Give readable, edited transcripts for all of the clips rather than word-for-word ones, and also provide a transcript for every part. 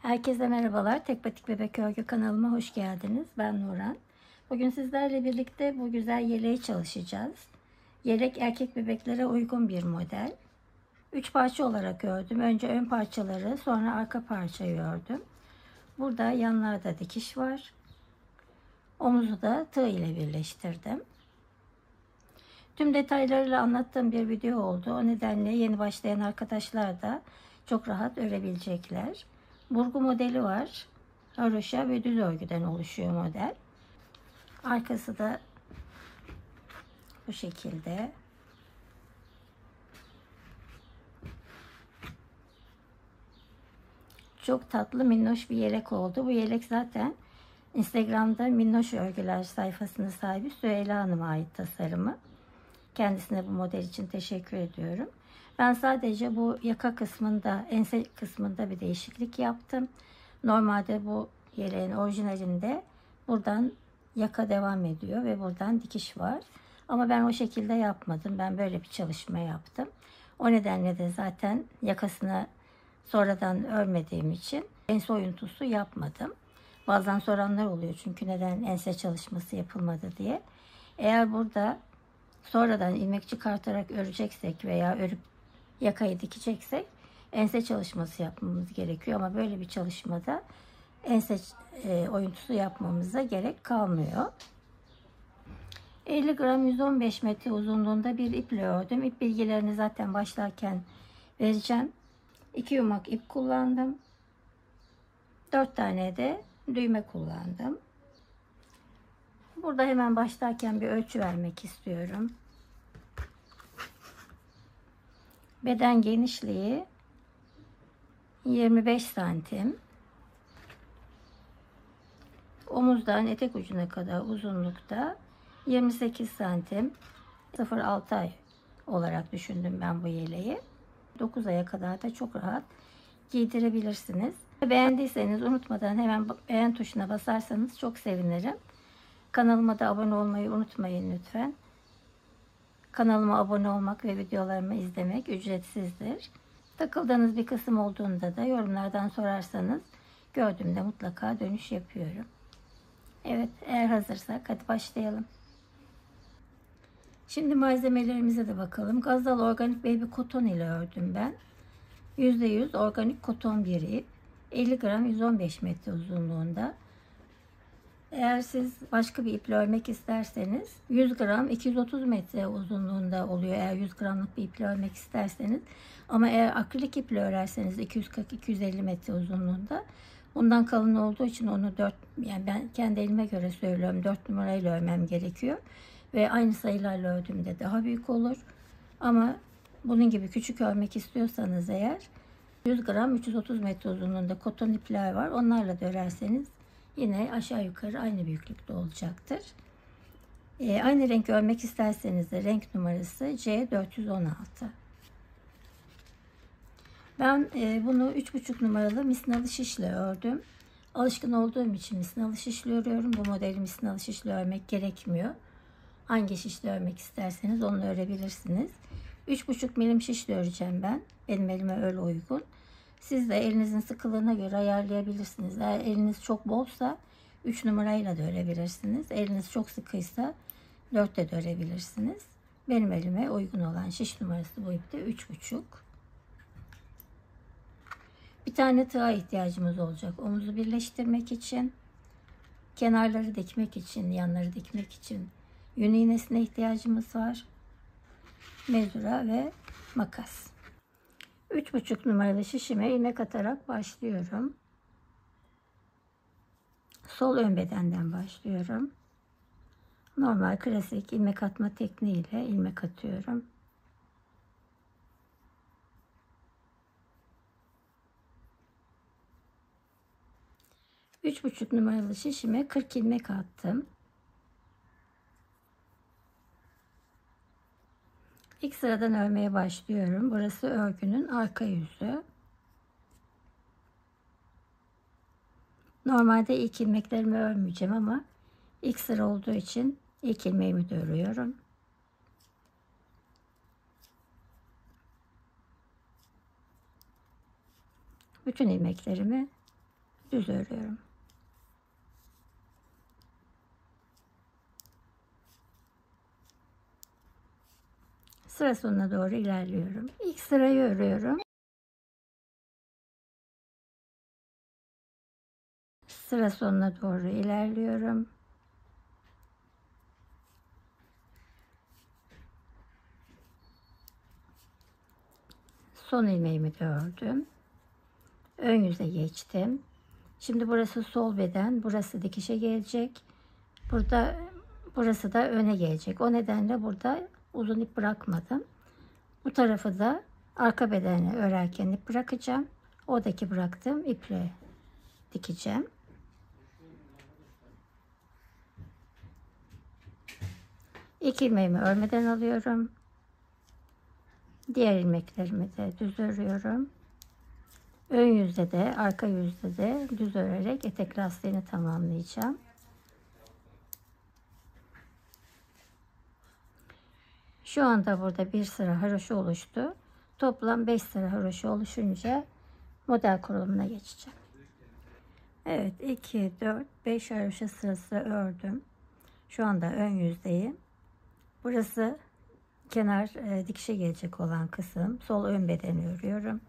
Herkese merhabalar. Tek Patik Bebek Örgü kanalıma hoş geldiniz. Ben Nuran. Bugün sizlerle birlikte bu güzel yeleği çalışacağız. Yelek erkek bebeklere uygun bir model. 3 parça olarak ördüm. Önce ön parçaları, sonra arka parçayı ördüm. Burada yanlarda dikiş var. Omuzu da tığ ile birleştirdim. Tüm detaylarıyla anlattığım bir video oldu. O nedenle yeni başlayan arkadaşlar da çok rahat örebilecekler. Burgu modeli var. Haroşa ve düz örgüden oluşuyor model. Arkası da bu şekilde. Çok tatlı minnoş bir yelek oldu. Bu yelek zaten Instagram'da Minnoş Örgüler sayfasının sahibi Süheyla Hanım'a ait tasarımı. Kendisine bu model için teşekkür ediyorum. Ben sadece bu yaka kısmında, ense kısmında bir değişiklik yaptım. Normalde bu yeleğin orijinalinde buradan yaka devam ediyor ve buradan dikiş var. Ama ben o şekilde yapmadım. Ben böyle bir çalışma yaptım. O nedenle de zaten yakasını sonradan örmediğim için ense oyuntusu yapmadım. Bazen soranlar oluyor çünkü neden ense çalışması yapılmadı diye. Eğer burada sonradan ilmek çıkartarak öreceksek veya örüp yakayı dikeceksek ense çalışması yapmamız gerekiyor. Ama böyle bir çalışmada ense oyuntusu yapmamıza gerek kalmıyor. 50 gram 115 metre uzunluğunda bir iple ördüm. İp bilgilerini zaten başlarken vereceğim. 2 yumak ip kullandım. 4 tane de düğme kullandım. Burada hemen başlarken bir ölçü vermek istiyorum. Beden genişliği 25 santim. Omuzdan etek ucuna kadar uzunlukta 28 santim. 0,6 ay olarak düşündüm ben bu yeleği. 9 aya kadar da çok rahat giydirebilirsiniz. Beğendiyseniz unutmadan hemen beğen tuşuna basarsanız çok sevinirim. Kanalıma da abone olmayı unutmayın lütfen. Kanalıma abone olmak ve videolarımı izlemek ücretsizdir. Takıldığınız bir kısım olduğunda da yorumlardan sorarsanız gördüğümde mutlaka dönüş yapıyorum. Evet, eğer hazırsak hadi başlayalım. Şimdi malzemelerimize de bakalım. Gazal organik baby koton ile ördüm ben. %100 organik koton bir ip. 50 gram 115 metre uzunluğunda. Eğer siz başka bir iple örmek isterseniz 100 gram 230 metre uzunluğunda oluyor. Eğer 100 gramlık bir iple örmek isterseniz. Ama eğer akrilik iple örerseniz 240-250 metre uzunluğunda. Bundan kalın olduğu için onu 4, yani ben kendi elime göre söylüyorum, 4 numarayla örmem gerekiyor. Ve aynı sayılarla ördüğümde daha büyük olur. Ama bunun gibi küçük örmek istiyorsanız eğer 100 gram 330 metre uzunluğunda koton ipler var. Onlarla da örerseniz yine aşağı yukarı aynı büyüklükte olacaktır. Aynı renk örmek isterseniz de renk numarası C416. Ben bunu 3,5 numaralı misinalı şişle ördüm. Alışkın olduğum için misinalı şişle örüyorum. Bu modeli misinalı şişle örmek gerekmiyor. Hangi şişle örmek isterseniz onu örebilirsiniz. 3,5 milim şişle öreceğim ben. Benim elime öyle uygun. Siz de elinizin sıkılığına göre ayarlayabilirsiniz. Eğer eliniz çok bolsa 3 numarayla da örebilirsiniz. Eliniz çok sıkıysa 4 de örebilirsiniz. Benim elime uygun olan şiş numarası bu ipte 3,5. Bir tane tığa ihtiyacımız olacak. Omuzu birleştirmek için, kenarları dikmek için, yanları dikmek için yün iğnesine ihtiyacımız var. Mezura ve makas. 3,5 numaralı şişime ilmek atarak başlıyorum. Sol ön bedenden başlıyorum. Normal klasik ilmek atma tekniğiyle ilmek atıyorum. Üç buçuk numaralı şişime 40 ilmek attım. İlk sıradan örmeye başlıyorum. Burası örgünün arka yüzü. Normalde ilk ilmeklerimi örmeyeceğim ama ilk sıra olduğu için ilk ilmeğimi de örüyorum. Bütün ilmeklerimi düz örüyorum. Sıra sonuna doğru ilerliyorum. İlk sırayı örüyorum. Sıra sonuna doğru ilerliyorum. Son ilmeğimi de ördüm. Ön yüze geçtim. Şimdi burası sol beden, burası dikişe gelecek. Burası da öne gelecek. O nedenle burada uzun ip bırakmadım. Bu tarafı da arka bedenle örerken ip bırakacağım. Oradaki bıraktığım iple dikeceğim. İlk ilmeğimi örmeden alıyorum. Diğer ilmeklerimi de düz örüyorum. Ön yüzde de arka yüzde de düz örerek etek lastiğini tamamlayacağım. Şu anda burada bir sıra haroşa oluştu. Toplam 5 sıra haroşa oluşunca model kurulumuna geçeceğim. Evet, 2, 4, 5 haroşa sırası ördüm. Şu anda ön yüzdeyim. Burası kenar dikişe gelecek olan kısım. Sol ön bedeni örüyorum.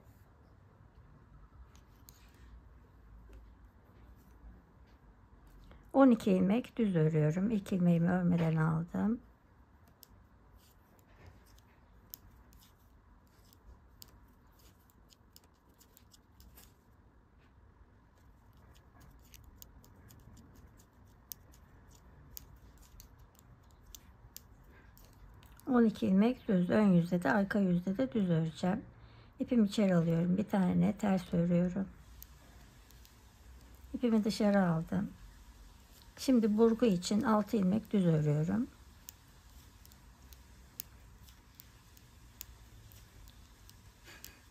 ...12 ilmek düz örüyorum. İlk ilmeğimi örmeden aldım. ...12 ilmek düz, ön yüzde de arka yüzde de düz öreceğim. İpimi içeri alıyorum. Bir tane ters örüyorum. İpimi dışarı aldım. Şimdi burgu için 6 ilmek düz örüyorum.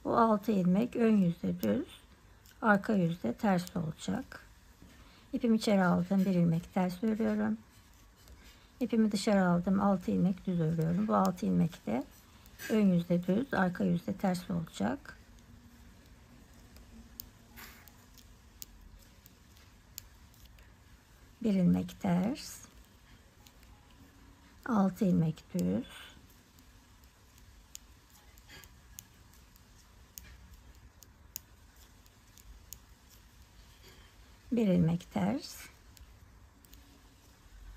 Bu 6 ilmek ön yüzde düz, arka yüzde ters olacak. İpimi içeri aldım, bir ilmek ters örüyorum. İpimi dışarı aldım, 6 ilmek düz örüyorum. Bu 6 ilmek de ön yüzde düz, arka yüzde ters olacak. Bir ilmek ters, 6 ilmek düz, bir ilmek ters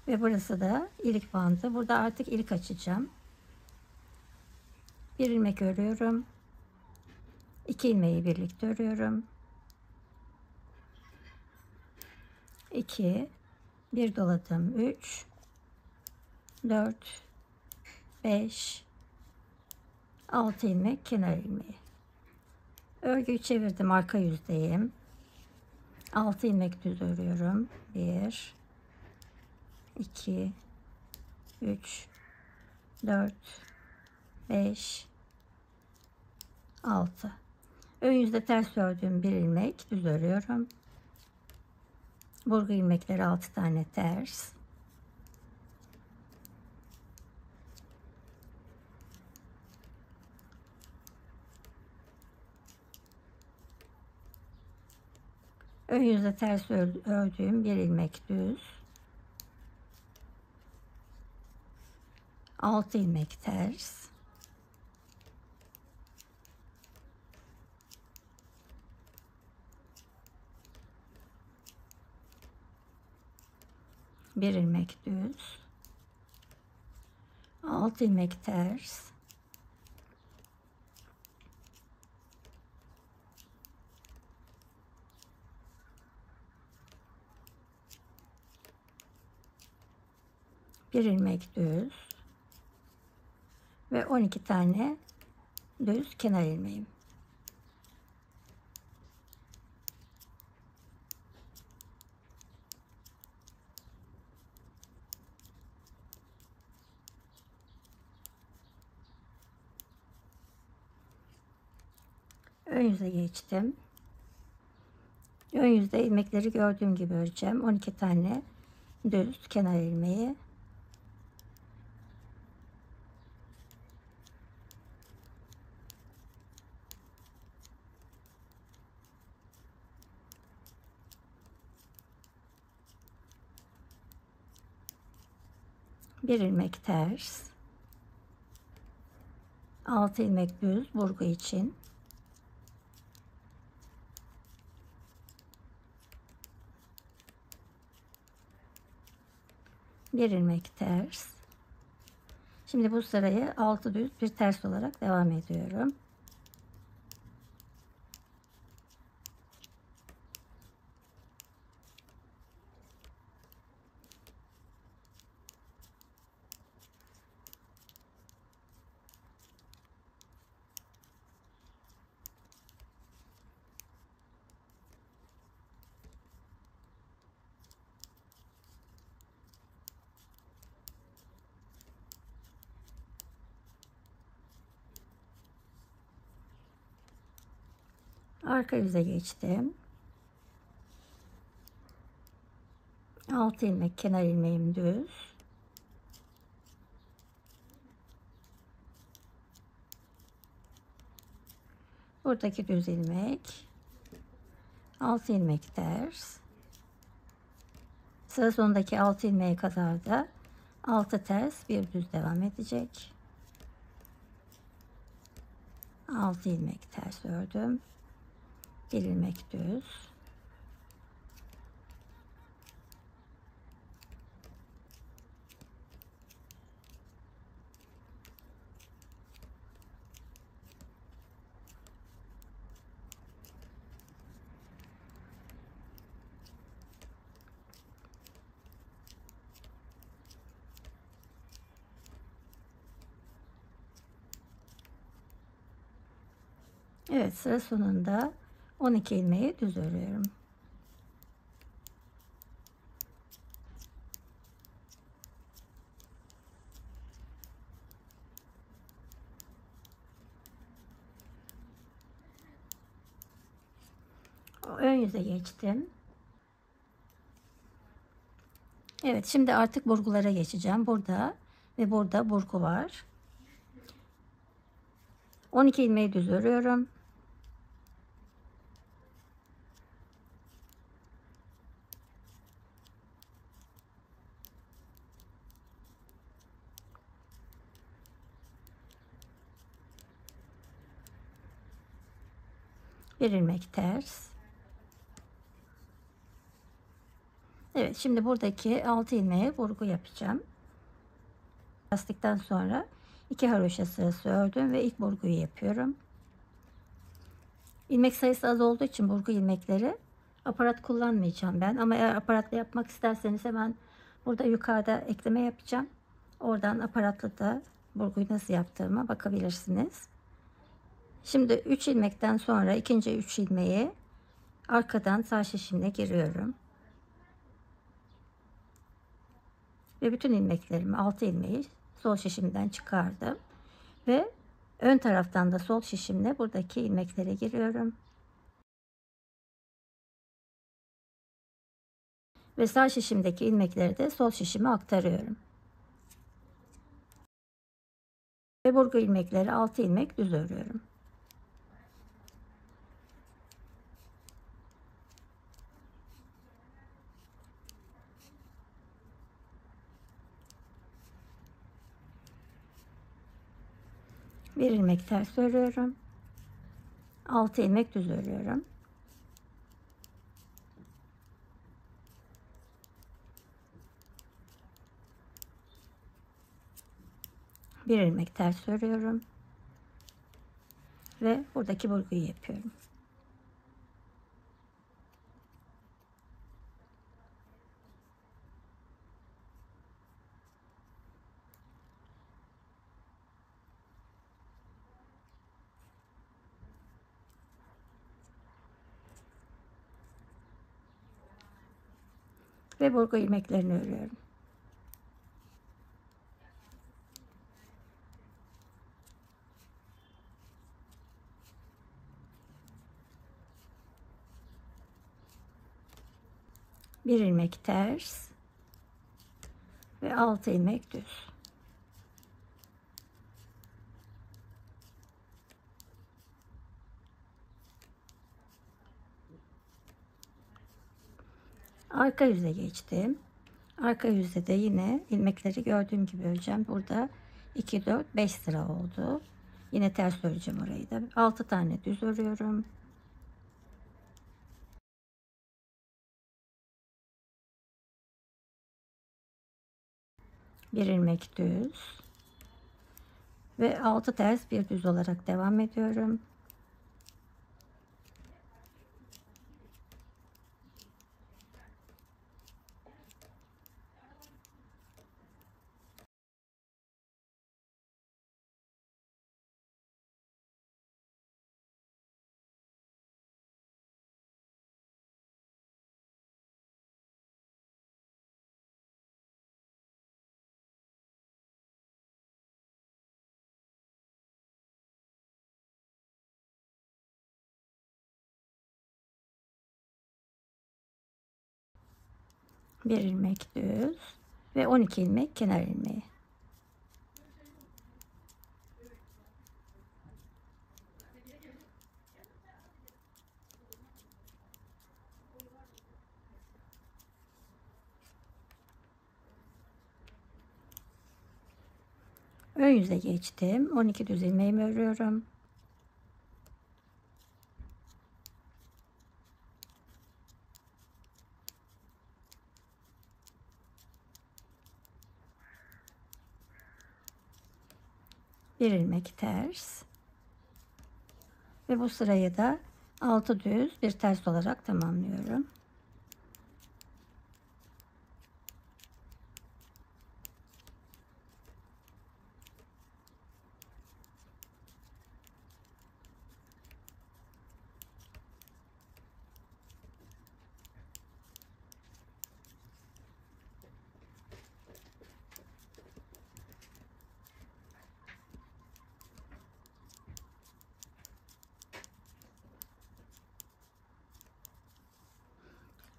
ve burası da ilik bandı. Burada artık ilik açacağım. Bir ilmek örüyorum, 2 ilmeği birlikte örüyorum. 2, bir doladım, 3, 4, 5, 6 ilmek kenar ilmeği. Örgüyü çevirdim, arka yüzdeyim. 6 ilmek düz örüyorum. 1, 2, 3, 4, 5, 6. Ön yüzde ters ördüğüm bir ilmek düz örüyorum. Burgu ilmekleri 6 tane ters. Ön yüzde ters ördüğüm bir ilmek düz. 6 ilmek ters. Bir ilmek düz. 6 ilmek ters. Bir ilmek düz ve 12 tane düz kenar ilmeğim. Ön yüze geçtim. Ön yüzde ilmekleri gördüğüm gibi öreceğim. 12 tane düz kenar ilmeği. Bir ilmek ters, 6 ilmek düz burgu için, bir ilmek ters. Şimdi bu sırayı 6 düz bir ters olarak devam ediyorum. Arka yüze geçtim. 6 ilmek kenar ilmeğim düz. Buradaki düz ilmek, 6 ilmek ters. Sıra sonundaki 6 ilmeğe kadar da 6 ters bir düz devam edecek. 6 ilmek ters ördüm. Bir ilmek düz. Evet, sıra sonunda 12 ilmeği düz örüyorum. Ön yüze geçtim. Evet, şimdi artık burgulara geçeceğim. Burada ve burada burgu var. 12 ilmeği düz örüyorum. Bir ilmek ters. Evet, şimdi buradaki 6 ilmeğe vurgu yapacağım. Lastikten sonra 2 haroşa sırası ördüm ve ilk vurguyu yapıyorum. İlmek sayısı az olduğu için burgu ilmekleri aparat kullanmayacağım ben. Ama eğer aparatla yapmak isterseniz hemen burada yukarıda ekleme yapacağım. Oradan aparatla da burguyu nasıl yaptığıma bakabilirsiniz. Şimdi 3 ilmekten sonra ikinci 3 ilmeği arkadan sağ şişimle giriyorum. Ve bütün ilmeklerimi 6 ilmeği sol şişimden çıkardım. Ve ön taraftan da sol şişimle buradaki ilmeklere giriyorum. Ve sağ şişimdeki ilmekleri de sol şişime aktarıyorum. Ve burgu ilmekleri 6 ilmek düz örüyorum. Bir ilmek ters örüyorum. 6 ilmek düz örüyorum. Bir ilmek ters örüyorum. Ve buradaki burguyu yapıyorum. Ve burgu ilmeklerini örüyorum. Bir ilmek ters ve 6 ilmek düz. Arka yüze geçtim. Arka yüzde de yine ilmekleri gördüğüm gibi öreceğim. Burada 2, 4, 5 sıra oldu. Yine ters öreceğim orayı da. 6 tane düz örüyorum. Bir ilmek düz ve 6 ters bir düz olarak devam ediyorum. Bir ilmek düz ve 12 ilmek kenar ilmeği. Ön yüze geçtim. 12 düz ilmeğimi örüyorum. Bir ilmek ters ve bu sırayı da 6 düz bir ters olarak tamamlıyorum.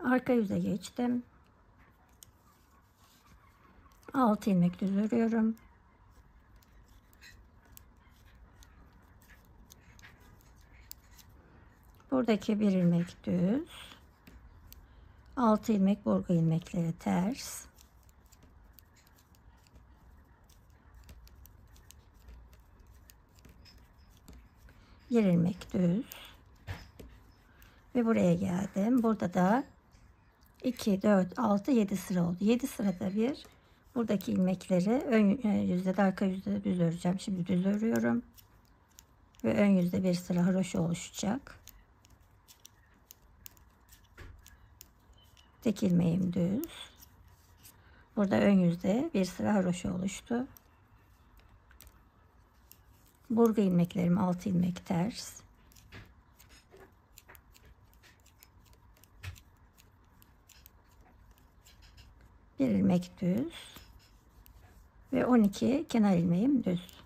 Arka yüze geçtim. 6 ilmek düz örüyorum. Buradaki bir ilmek düz. 6 ilmek burgu ilmekleri ters. Bir ilmek düz. Ve buraya geldim. Burada da 2, 4, 6, 7 sıra oldu. 7 sırada bir buradaki ilmekleri ön yüzde de arka yüzde de düz öreceğim. Şimdi düz örüyorum. Ve ön yüzde bir sıra haroşa oluşacak. Tek ilmeğim düz. Burada ön yüzde bir sıra haroşa oluştu. Burgu ilmeklerim 6 ilmek ters. Bir ilmek düz ve 12 kenar ilmeğim düz.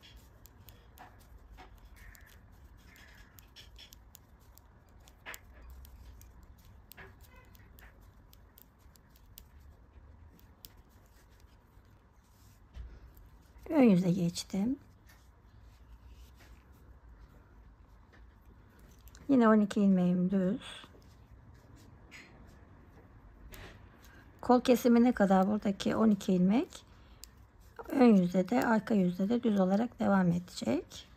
Ön yüze geçtim. Yine 12 ilmeğim düz. Kol kesimine kadar buradaki 12 ilmek ön yüzde de arka yüzde de düz olarak devam edecek.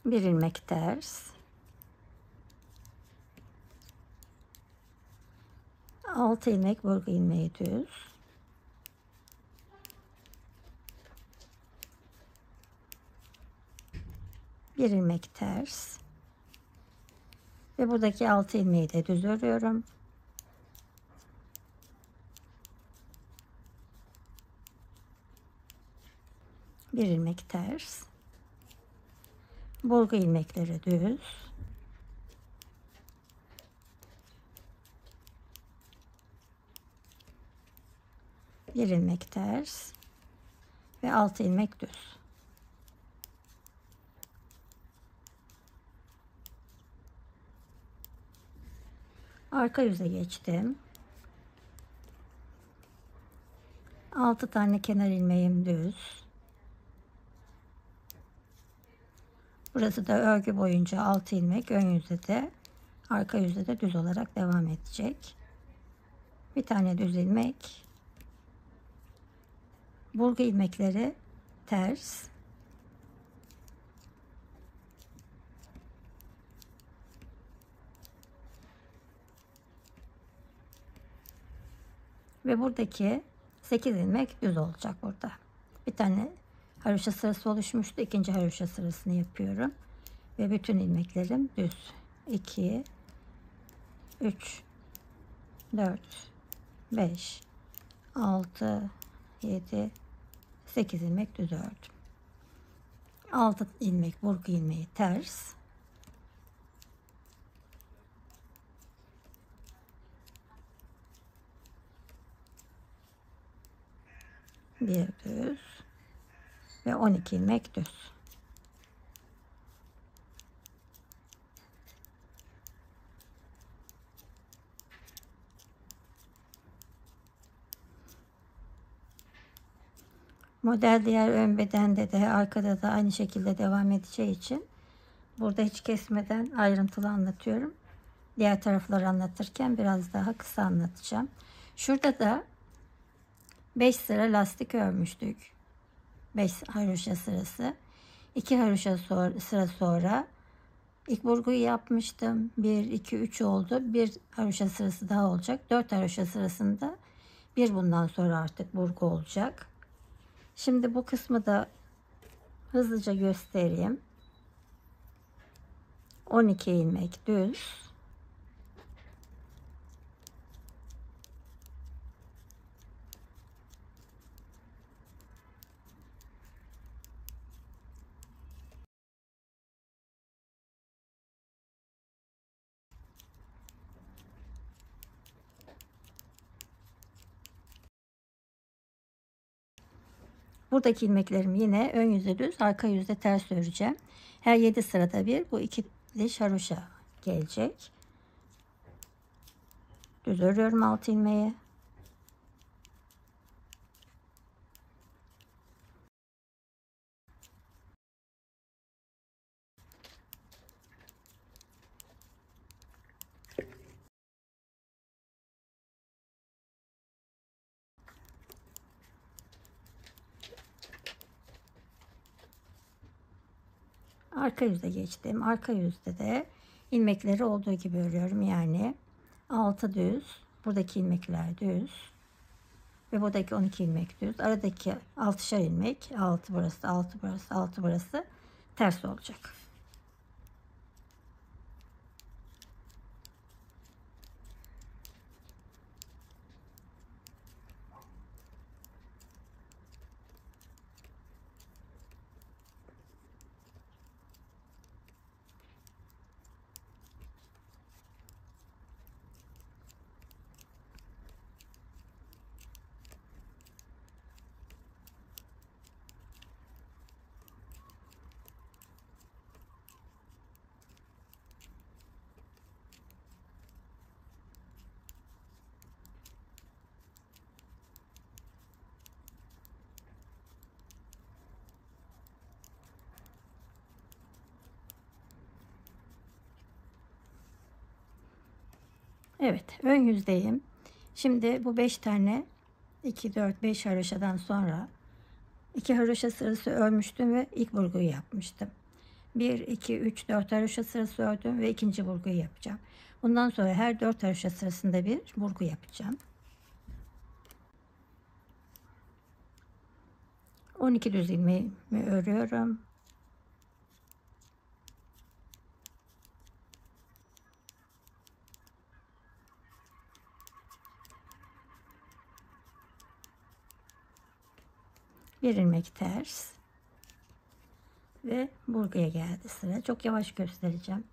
Bir ilmek ters. 6 ilmek burgu ilmeği düz. Bir ilmek ters. Ve buradaki 6 ilmeği de düz örüyorum. Bir ilmek ters. Burgu ilmekleri düz. Bir ilmek ters ve 6 ilmek düz. Arka yüze geçtim. 6 tane kenar ilmeğim düz. Burası da örgü boyunca 6 ilmek, ön yüzde de arka yüzde de düz olarak devam edecek. Bir tane düz ilmek, burgu ilmekleri ters, ve buradaki 8 ilmek düz olacak burada. Bir tane haroşa sırası oluşmuştu. İkinci haroşa sırasını yapıyorum. Ve bütün ilmeklerim düz. 2, 3, 4, 5, 6, 7, 8 ilmek düz ördüm. 6 ilmek burgu ilmeği ters. Bir düz ve 12 ilmek düz. Model diğer ön bedende de arkada da aynı şekilde devam edeceği için burada hiç kesmeden ayrıntılı anlatıyorum. Diğer tarafları anlatırken biraz daha kısa anlatacağım. Şurada da 5 sıra lastik örmüştük. 5 haroşa sırası. 2 haroşa sıra sonra ilk burguyu yapmıştım. 1, 2, 3 oldu. Bir haroşa sırası daha olacak. 4 haroşa sırasında bir bundan sonra artık burgu olacak. Şimdi bu kısmı da hızlıca göstereyim. 12 ilmek düz. Buradaki ilmeklerimi yine ön yüzde düz, arka yüzde ters öreceğim. Her 7 sırada bir bu iki diş haroşa gelecek. Düz örüyorum 6 ilmeği. Arka yüzde geçtim. Arka yüzde de ilmekleri olduğu gibi örüyorum. Yani 6 düz. Buradaki ilmekler düz. Ve buradaki 12 ilmek düz. Aradaki 6'şar ilmek. 6 burası, 6 burası, 6 burası ters olacak. Evet, ön yüzdeyim. Şimdi bu 5 tane 2, 4, 5 haroşadan sonra 2 haroşa sırası örmüştüm ve ilk burguyu yapmıştım. 1, 2, 3, 4 haroşa sırası ördüm ve ikinci burguyu yapacağım. Bundan sonra her 4 haroşa sırasında bir burgu yapacağım. 12 düz ilmeğimi örüyorum. Bir ilmek ters ve burguya geldi sıra. Çok yavaş göstereceğim.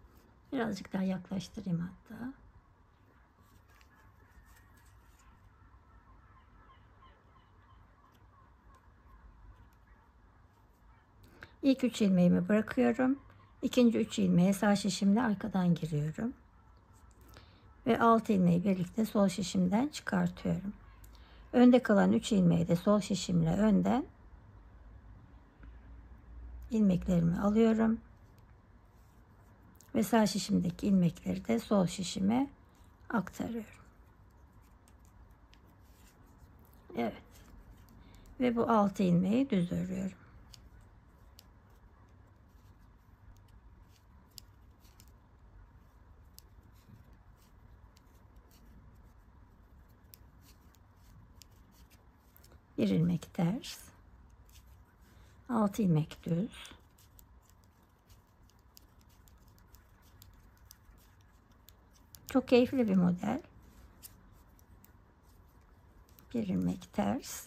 Birazcık daha yaklaştırayım hatta. İlk 3 ilmeğimi bırakıyorum. İkinci 3 ilmeğe sağ şişimle arkadan giriyorum. Ve 6 ilmeği birlikte sol şişimden çıkartıyorum. Önde kalan 3 ilmeği de sol şişimle önden ilmeklerimi alıyorum. Ve sağ şişimdeki ilmekleri de sol şişime aktarıyorum. Evet. Ve bu 6 ilmeği düz örüyorum. Bir ilmek ters, 6 ilmek düz, çok keyifli bir model. Bir ilmek ters.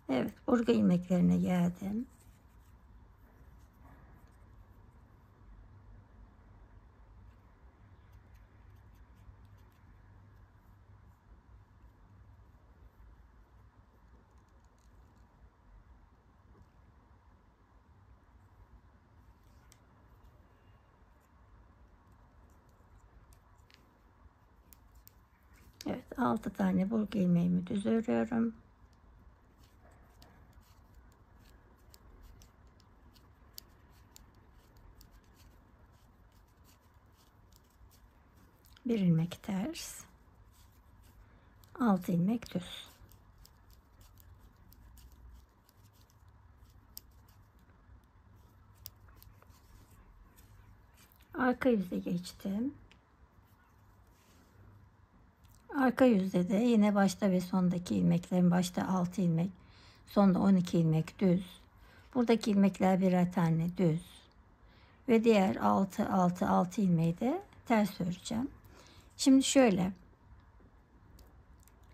Evet, burgu ilmeklerine geldim. Evet, 6 tane burgu ilmeğimi düz örüyorum. Bir ilmek ters, 6 ilmek düz. Arka yüze geçtim. Arka yüzde de yine başta ve sondaki ilmeklerin, başta 6 ilmek, sonda 12 ilmek düz. Buradaki ilmekler birer tane düz. Ve diğer 6 ilmeği de ters öreceğim. Şimdi şöyle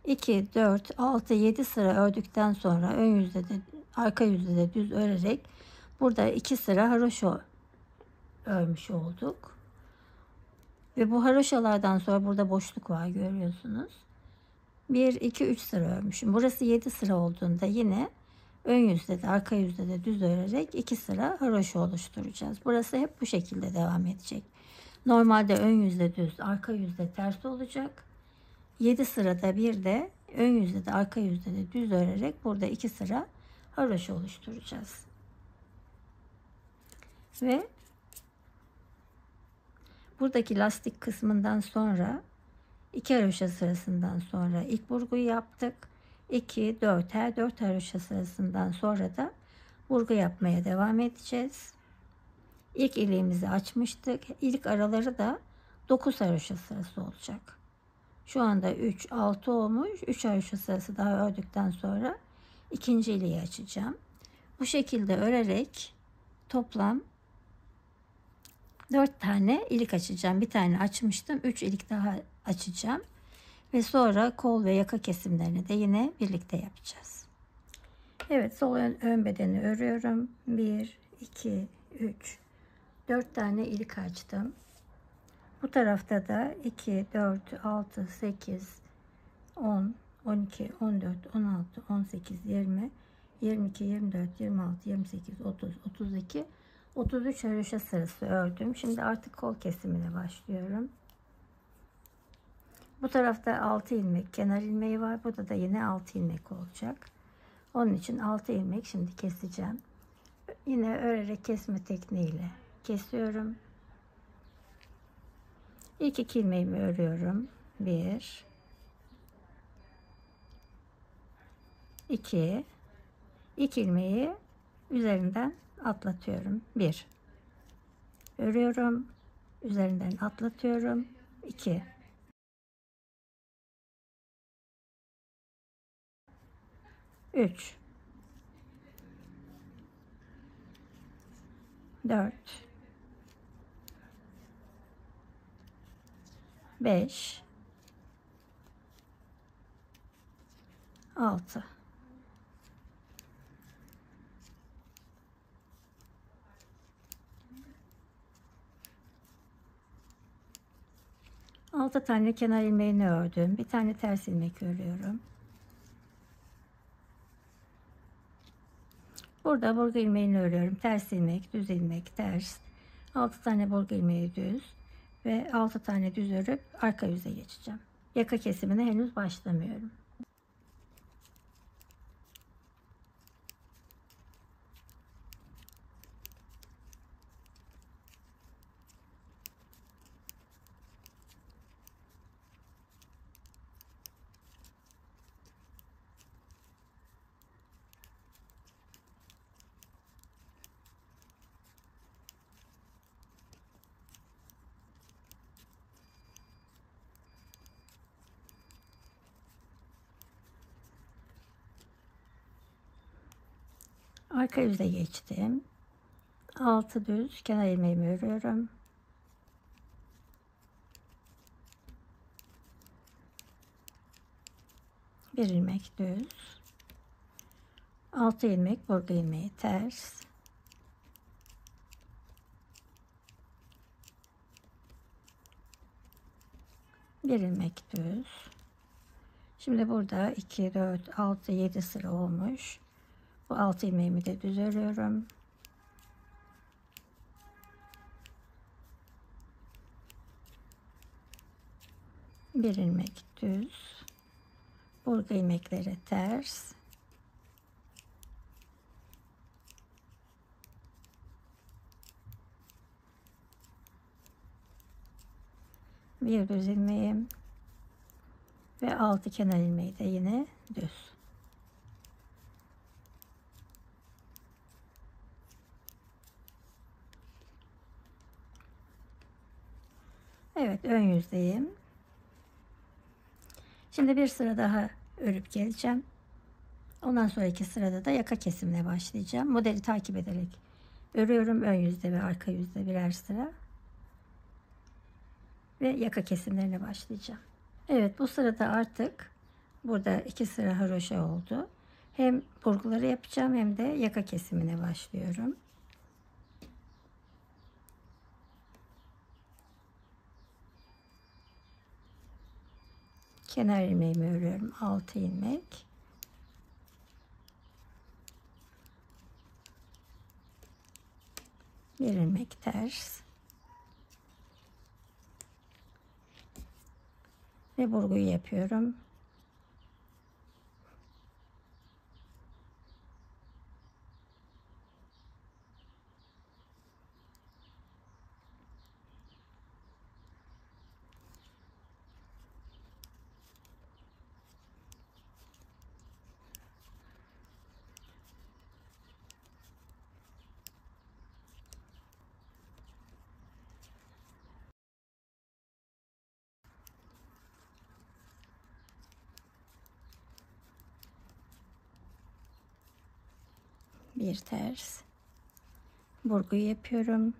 2, 4, 6, 7 sıra ördükten sonra ön yüzde de arka yüzde de düz örerek burada 2 sıra haroşa örmüş olduk. Ve bu haroşalardan sonra burada boşluk var, görüyorsunuz. 1, 2, 3 sıra örmüşüm. Burası 7 sıra olduğunda yine ön yüzde de arka yüzde de düz örerek 2 sıra haroşa oluşturacağız. Burası hep bu şekilde devam edecek. Normalde ön yüzde düz, arka yüzde ters olacak. 7 sırada bir de ön yüzde de arka yüzde de düz örerek burada 2 sıra haroşa oluşturacağız. Ve buradaki lastik kısmından sonra 2 haroşa sırasından sonra ilk burguyu yaptık. 2, 4, her 4 haroşa sırasından sonra da burgu yapmaya devam edeceğiz. İlk iliğimizi açmıştık. İlk araları da 9 haroşa sırası olacak. Şu anda 3, 6 olmuş. 3 haroşa sırası daha ördükten sonra ikinci iliği açacağım. Bu şekilde örerek toplam 4 tane ilik açacağım. Bir tane açmıştım. 3 ilik daha açacağım. Ve sonra kol ve yaka kesimlerini de yine birlikte yapacağız. Evet, sol ön bedeni örüyorum. 1, 2, 3, 4 tane ilik açtım. Bu tarafta da 2, 4, 6, 8, 10, 12, 14, 16, 18, 20, 22, 24, 26, 28, 30, 32, 33 haroşa sırası ördüm. Şimdi artık kol kesimine başlıyorum. Bu tarafta 6 ilmek kenar ilmeği var. Burada da yine 6 ilmek olacak. Onun için 6 ilmek şimdi keseceğim. Yine örerek kesme tekniğiyle kesiyorum. İlk 2 ilmeğimi örüyorum. 1, 2, 2 ilmeği üzerinden atlatıyorum. 1 örüyorum, üzerinden atlatıyorum. 2, 3, 4, 5, 6. 6 tane kenar ilmeğini ördüm. Bir tane ters ilmek örüyorum. Burada burgu ilmeğini örüyorum. Ters ilmek, düz ilmek, ters. 6 tane burgu ilmeği düz ve 6 tane düz örüp arka yüze geçeceğim. Yaka kesimine henüz başlamıyorum. Arka yüze geçtim. 6 düz kenar ilmeğimi örüyorum. Bir ilmek düz. 6 ilmek burgu ilmeği ters. Bir ilmek düz. Şimdi burada 2, 4, 6, 7 sıra olmuş. Bu 6 ilmeğimi de düz örüyorum. Bir ilmek düz. Burgu ilmekleri ters. Bir düz ilmeğim ve 6 kenar ilmeği de yine düz. Evet, ön yüzdeyim. Şimdi bir sıra daha örüp geleceğim. Ondan sonraki sırada da yaka kesimine başlayacağım. Modeli takip ederek örüyorum. Ön yüzde ve arka yüzde birer sıra. Ve yaka kesimlerine başlayacağım. Evet, bu sırada artık burada 2 sıra haroşa oldu. Hem burguları yapacağım hem de yaka kesimine başlıyorum. Kenar ilmeğimi örüyorum. 6 ilmek. Bir ilmek ters. Ve burguyu yapıyorum. Bir ters. Burguyu yapıyorum.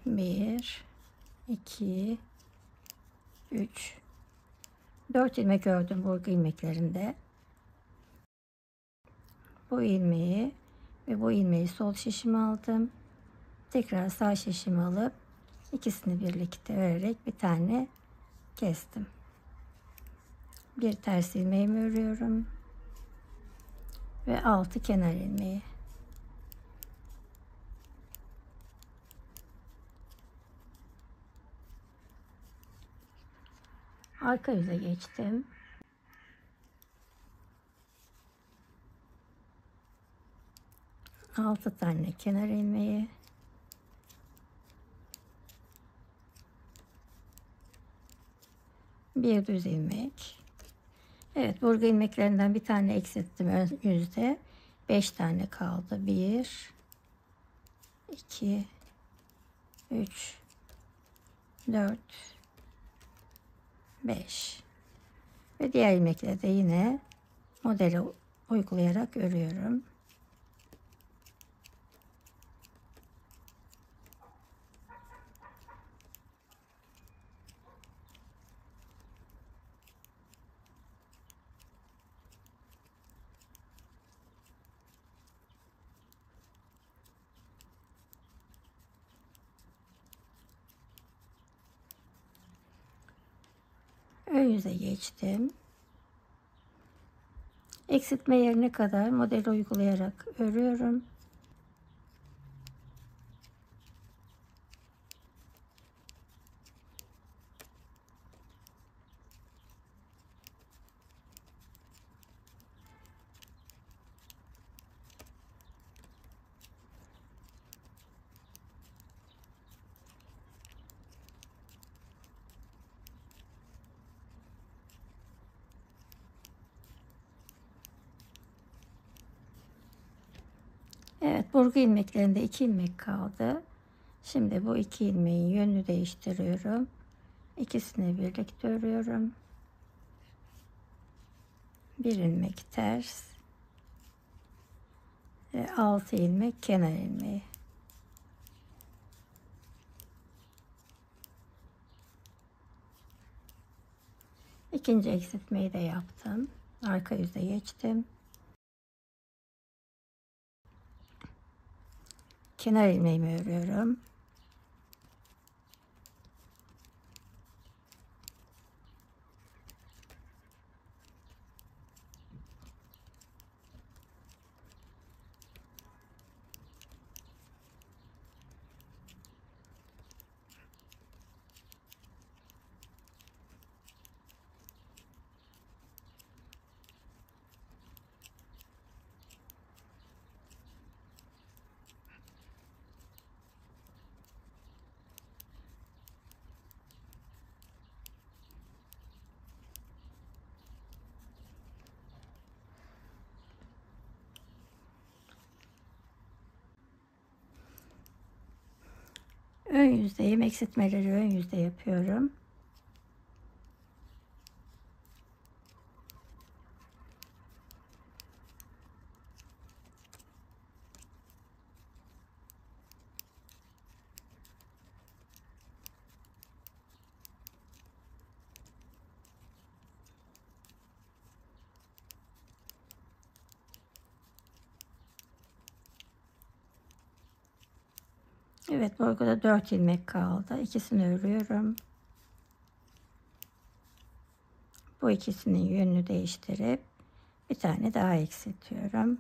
Bir, iki, üç, 4 ilmek ördüm burgu ilmeklerinde. Bu ilmeği ve bu ilmeği sol şişime aldım. Tekrar sağ şişimi alıp ikisini birlikte örerek bir tane kestim. Bir ters ilmeğimi örüyorum ve 6 kenar ilmeği. Arka yüze geçtim. Altı tane kenar ilmeği. Bir düz ilmek. Evet, burgu ilmeklerinden bir tane eksilttim ön yüzde. 5 tane kaldı. 1, 2, 3, 4, 5. Ve diğer ilmekleri de yine modeli uygulayarak örüyorum. Ön yüze geçtim. Eksiltme yerine kadar modeli uygulayarak örüyorum. Evet, burgu ilmeklerinde 2 ilmek kaldı. Şimdi bu iki ilmeğin yönünü değiştiriyorum. İkisini birlikte örüyorum. Bir ilmek ters ve 6 ilmek kenar ilmeği. İkinci eksiltmeyi de yaptım. Arka yüze geçtim. Kenar ilmeğimi örüyorum. Ön yüzdeyim. Eksiltmeleri ön yüzde yapıyorum. Evet, burada 4 ilmek kaldı. İkisini örüyorum. Bu ikisinin yönünü değiştirip bir tane daha eksiltiyorum.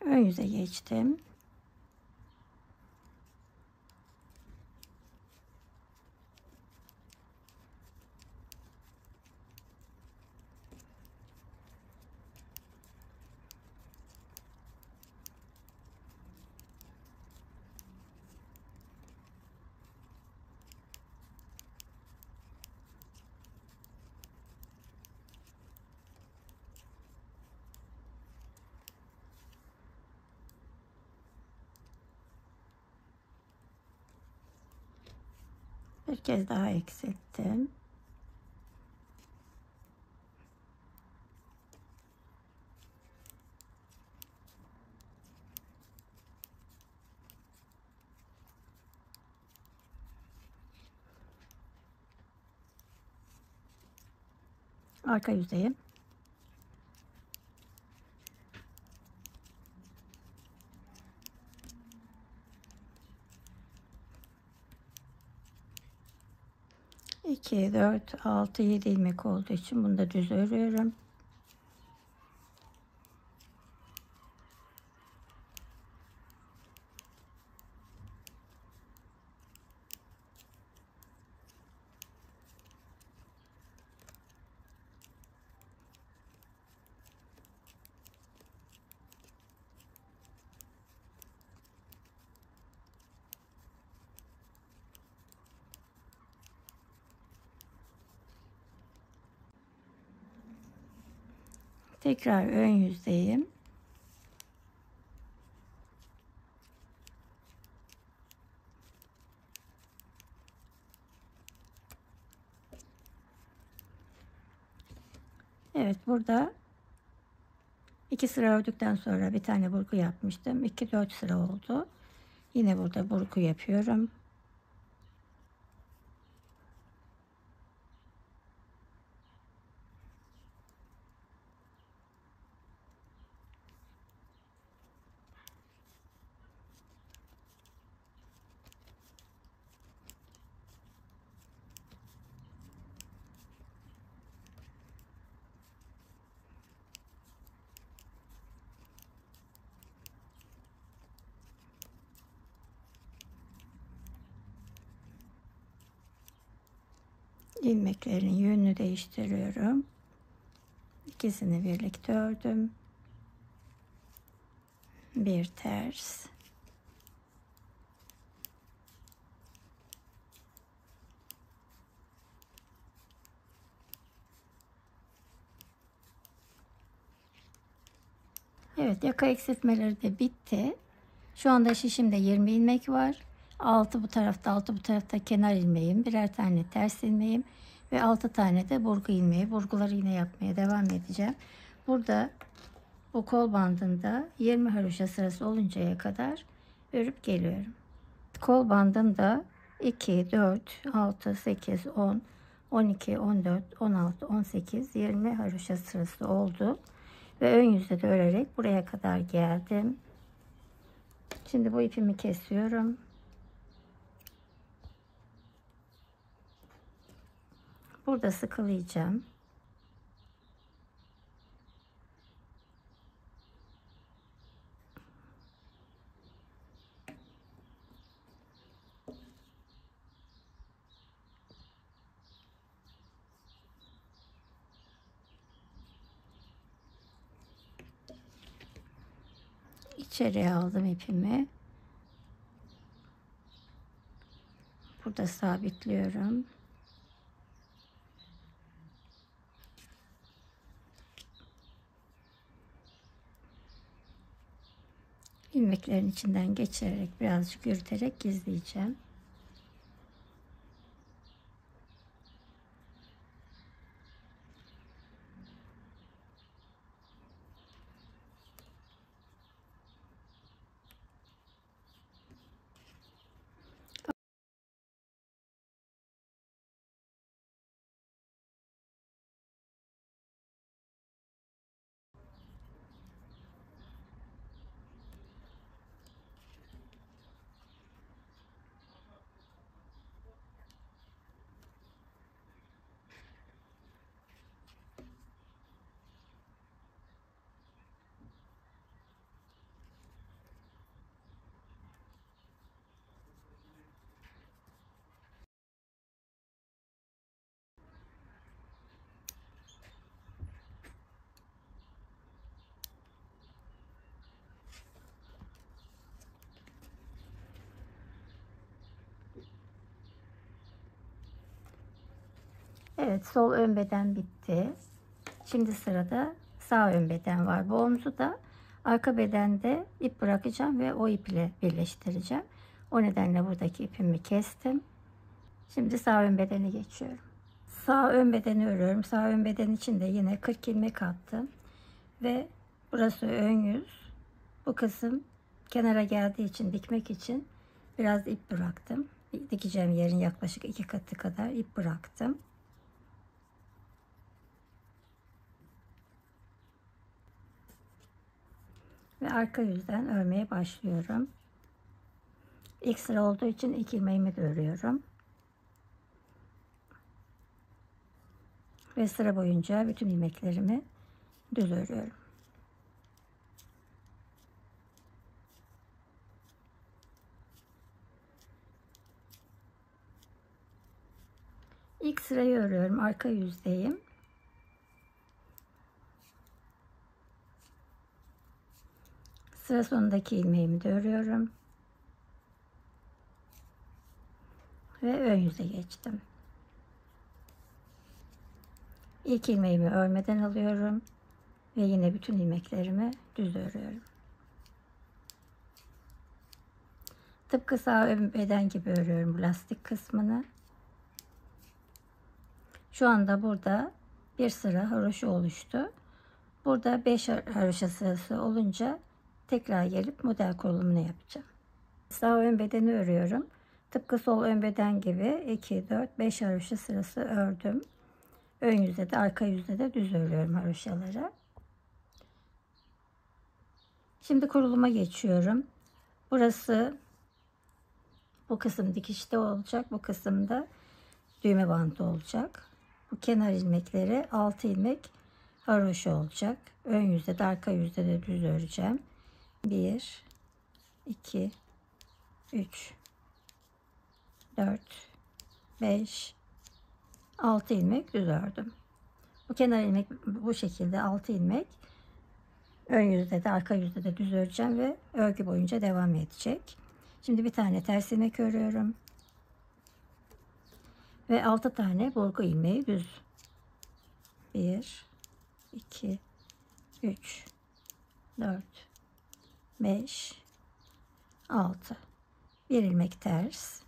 Ön yüze geçtim. Bir kez daha eksilttim. Arka yüzeyim. İki, 4, 6, 7 ilmek olduğu için bunu da düz örüyorum. Tekrar ön yüzdeyim. Evet, burada 2 sıra ördükten sonra bir tane burgu yapmıştım. 2 4 sıra oldu. Yine burada burgu yapıyorum. ilmeklerin yönünü değiştiriyorum. İkisini birlikte ördüm. Bir ters. Evet, yaka eksiltmeleri de bitti. Şu anda şişimde 20 ilmek var. 6 bu tarafta, 6 bu tarafta kenar ilmeğim, birer tane ters ilmeğim ve 6 tane de burgu ilmeği. Burguları yine yapmaya devam edeceğim. Burada bu kol bandında 20 haroşa sırası oluncaya kadar örüp geliyorum. Kol bandında 2, 4, 6, 8, 10, 12, 14, 16, 18, 20 haroşa sırası oldu. Ve ön yüzde de örerek buraya kadar geldim. Şimdi bu ipimi kesiyorum. Burada sıkılayacağım. İçeriye aldım ipimi. Burada sabitliyorum. İlmeklerin içinden geçirerek birazcık yürüterek gizleyeceğim. Evet, sol ön beden bitti. Şimdi sırada sağ ön beden var. Bu omuzu da arka bedende ip bırakacağım ve o ip ile birleştireceğim. O nedenle buradaki ipimi kestim. Şimdi sağ ön bedeni geçiyorum. Sağ ön bedeni örüyorum. Sağ ön beden için de yine 40 ilmek attım. Ve burası ön yüz. Bu kısım kenara geldiği için dikmek için biraz ip bıraktım. Dikeceğim yerin yaklaşık 2 katı kadar ip bıraktım. Ve arka yüzden örmeye başlıyorum. İlk sıra olduğu için ilk ilmeğimi de örüyorum. Ve sıra boyunca bütün ilmeklerimi düz örüyorum. İlk sırayı örüyorum. Arka yüzdeyim. Sıra sonundaki ilmeğimi de örüyorum. Ve ön yüze geçtim. İlk ilmeğimi örmeden alıyorum. Ve yine bütün ilmeklerimi düz örüyorum. Tıpkı sağ ön beden gibi örüyorum bu lastik kısmını. Şu anda burada bir sıra haroşa oluştu. Burada 5 haroşa sırası olunca tekrar gelip model kurulumunu yapacağım. Sağ ön bedeni örüyorum. Tıpkı sol ön beden gibi 2, 4, 5 haroşa sırası ördüm. Ön yüzde de arka yüzde de düz örüyorum haroşaları. Şimdi kuruluma geçiyorum. Burası, bu kısım dikişte olacak. Bu kısımda düğme bandı olacak. Bu kenar ilmekleri 6 ilmek haroşa olacak. Ön yüzde de arka yüzde de düz öreceğim. 1, 2, 3, 4, 5, 6 ilmek düz ördüm. Bu kenar ilmek bu şekilde 6 ilmek. Ön yüzde de arka yüzde de düz öreceğim ve örgü boyunca devam edecek. Şimdi bir tane ters ilmek örüyorum. Ve 6 tane burgu ilmeği düz. 1, 2, 3, 4, 5, 6. Bir ilmek ters.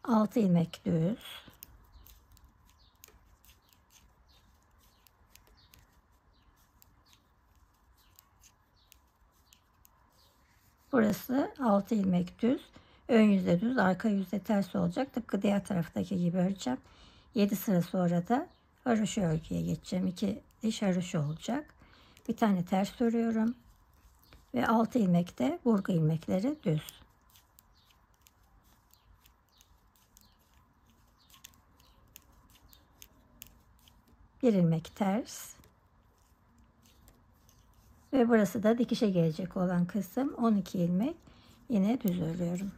6 ilmek düz. Burası 6 ilmek düz. Ön yüzde düz, arka yüzde ters olacak. Tıpkı diğer taraftaki gibi öreceğim. 7 sıra sonra da haroşa örgüye geçeceğim. 2 diş haroşa olacak. Bir tane ters örüyorum. Ve 6 ilmek de burgu ilmekleri düz. Bir ilmek ters. Ve burası da dikişe gelecek olan kısım. 12 ilmek yine düz örüyorum.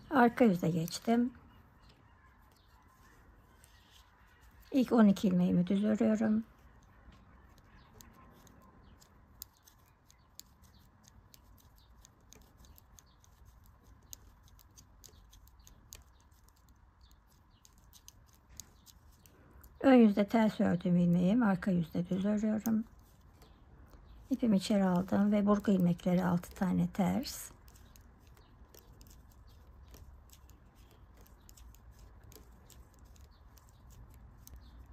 Arka yüze geçtim. İlk 12 ilmeğimi düz örüyorum. Ön yüzde ters ördüğüm ilmeğim, arka yüzde düz örüyorum. İpimi içeri aldım ve burgu ilmekleri 6 tane ters.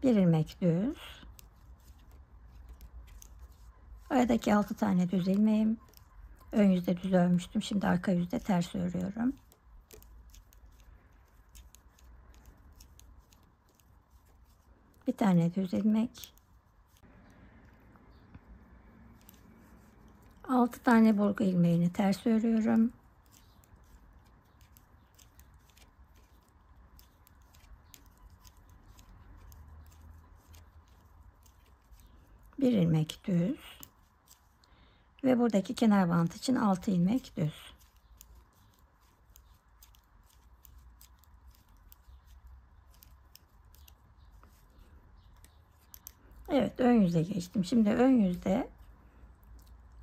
Bir ilmek düz. Aradaki 6 tane düz ilmeğim. Ön yüzde düz örmüştüm. Şimdi arka yüzde ters örüyorum. Bir tane düz ilmek. 6 tane burgu ilmeğini ters örüyorum. Bir ilmek düz. Ve buradaki kenar bant için 6 ilmek düz. Evet, ön yüze geçtim. Şimdi ön yüzde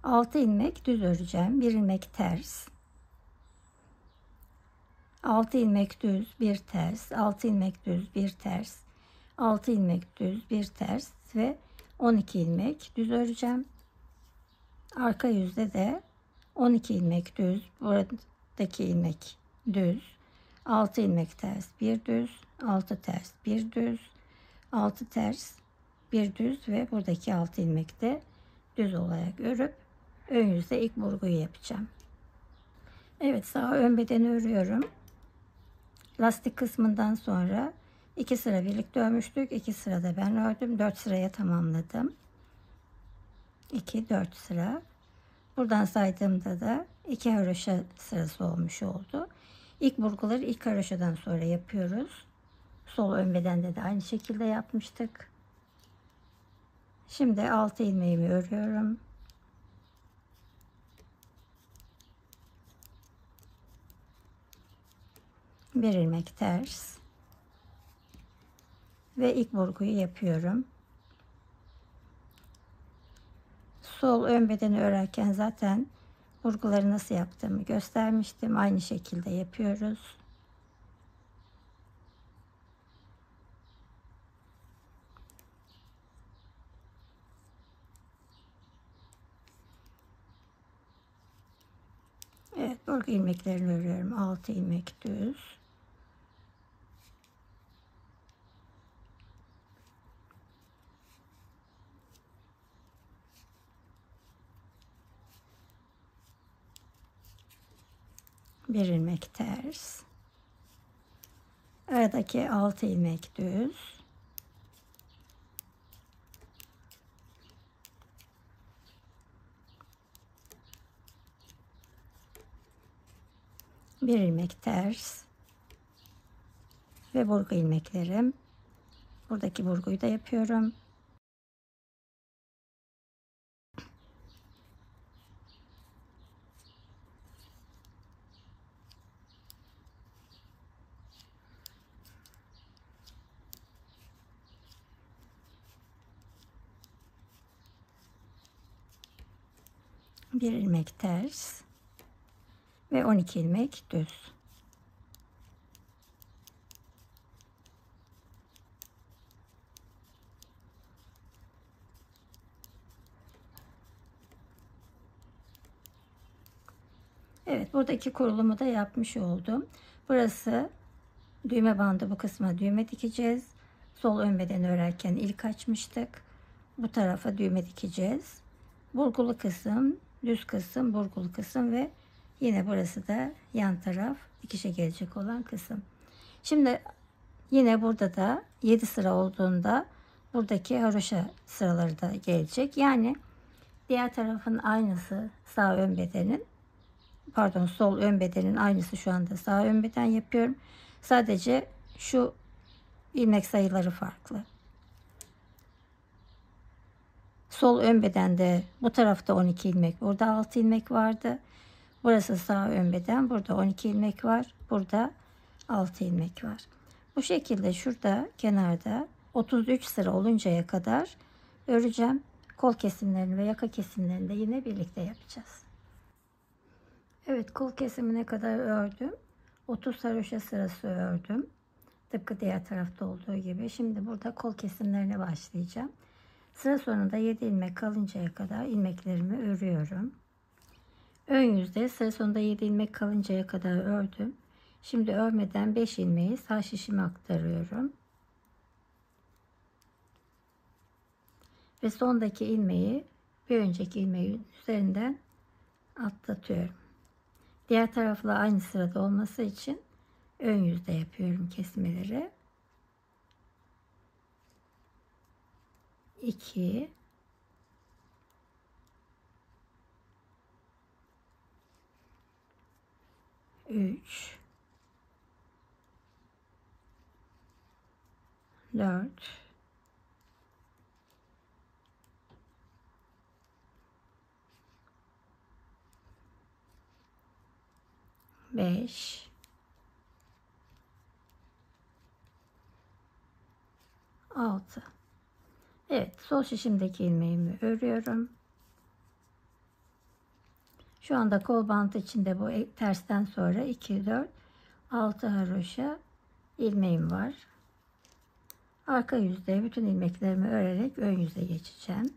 6 ilmek düz öreceğim. Bir ilmek ters. 6 ilmek düz, bir ters. 6 ilmek düz, bir ters. 6 ilmek düz, bir ters ve 12 ilmek düz öreceğim. Arka yüzde de 12 ilmek düz. Buradaki ilmek düz. 6 ilmek ters, bir düz. 6 ters, bir düz. 6 ters, bir düz ve buradaki 6 ilmek de düz olarak örüp ön yüzde ilk burguyu yapacağım. Evet, sağ ön bedeni örüyorum. Lastik kısmından sonra 2 sıra birlikte örmüştük. 2 sırada ben ördüm. 4 sıraya tamamladım. 2 4 sıra. Buradan saydığımda da 2 haroşa sırası olmuş oldu. İlk burguları ilk haroşadan sonra yapıyoruz. Sol ön bedende de aynı şekilde yapmıştık. Şimdi 6 ilmeğimi örüyorum. Bir ilmek ters ve ilk burguyu yapıyorum. Sol ön bedeni örerken zaten burguları nasıl yaptığımı göstermiştim. Aynı şekilde yapıyoruz. Evet, burgu ilmeklerini örüyorum. 6 ilmek düz. Bir ilmek ters. Aradaki 6 ilmek düz. Bir ilmek ters ve burgu ilmeklerim Buradaki burguyu da yapıyorum. Bir ilmek ters ve 12 ilmek düz. Evet, buradaki kurulumu da yapmış oldum. Burası düğme bandı, bu kısma düğme dikeceğiz. Sol ön bedeni örerken ilk açmıştık. Bu tarafa düğme dikeceğiz. Burgulu kısım, düz kısım, burgulu kısım ve yine burası da yan taraf dikişe gelecek olan kısım. Şimdi yine burada da 7 sıra olduğunda buradaki haroşa sıraları da gelecek. Yani diğer tarafın aynısı sağ ön bedenin, pardon sol ön bedenin aynısı şu anda sağ ön beden yapıyorum. Sadece şu ilmek sayıları farklı. Sol ön bedende bu tarafta 12 ilmek, burada 6 ilmek vardı. Burası sağ ön beden, burada 12 ilmek var, burada 6 ilmek var. Bu şekilde şurada kenarda 33 sıra oluncaya kadar öreceğim. Kol kesimlerini ve yaka kesimlerini de yine birlikte yapacağız. Evet, kol kesimine kadar ördüm. 30 haroşa sırası ördüm. Tıpkı diğer tarafta olduğu gibi. Şimdi burada kol kesimlerine başlayacağım. Sıra sonunda 7 ilmek kalıncaya kadar ilmeklerimi örüyorum. Ön yüzde sıra sonunda 7 ilmek kalıncaya kadar ördüm. Şimdi örmeden 5 ilmeği sağ şişime aktarıyorum. Ve sondaki ilmeği bir önceki ilmeğin üzerinden atlatıyorum. Diğer tarafla aynı sırada olması için ön yüzde yapıyorum kesmeleri. 2 3 4 5 6. Evet, sol şişimdeki ilmeğimi örüyorum. Şu anda kol bandı içinde bu tersten sonra 2 4 6 haroşa ilmeğim var. Arka yüzde bütün ilmeklerimi örerek ön yüze geçeceğim.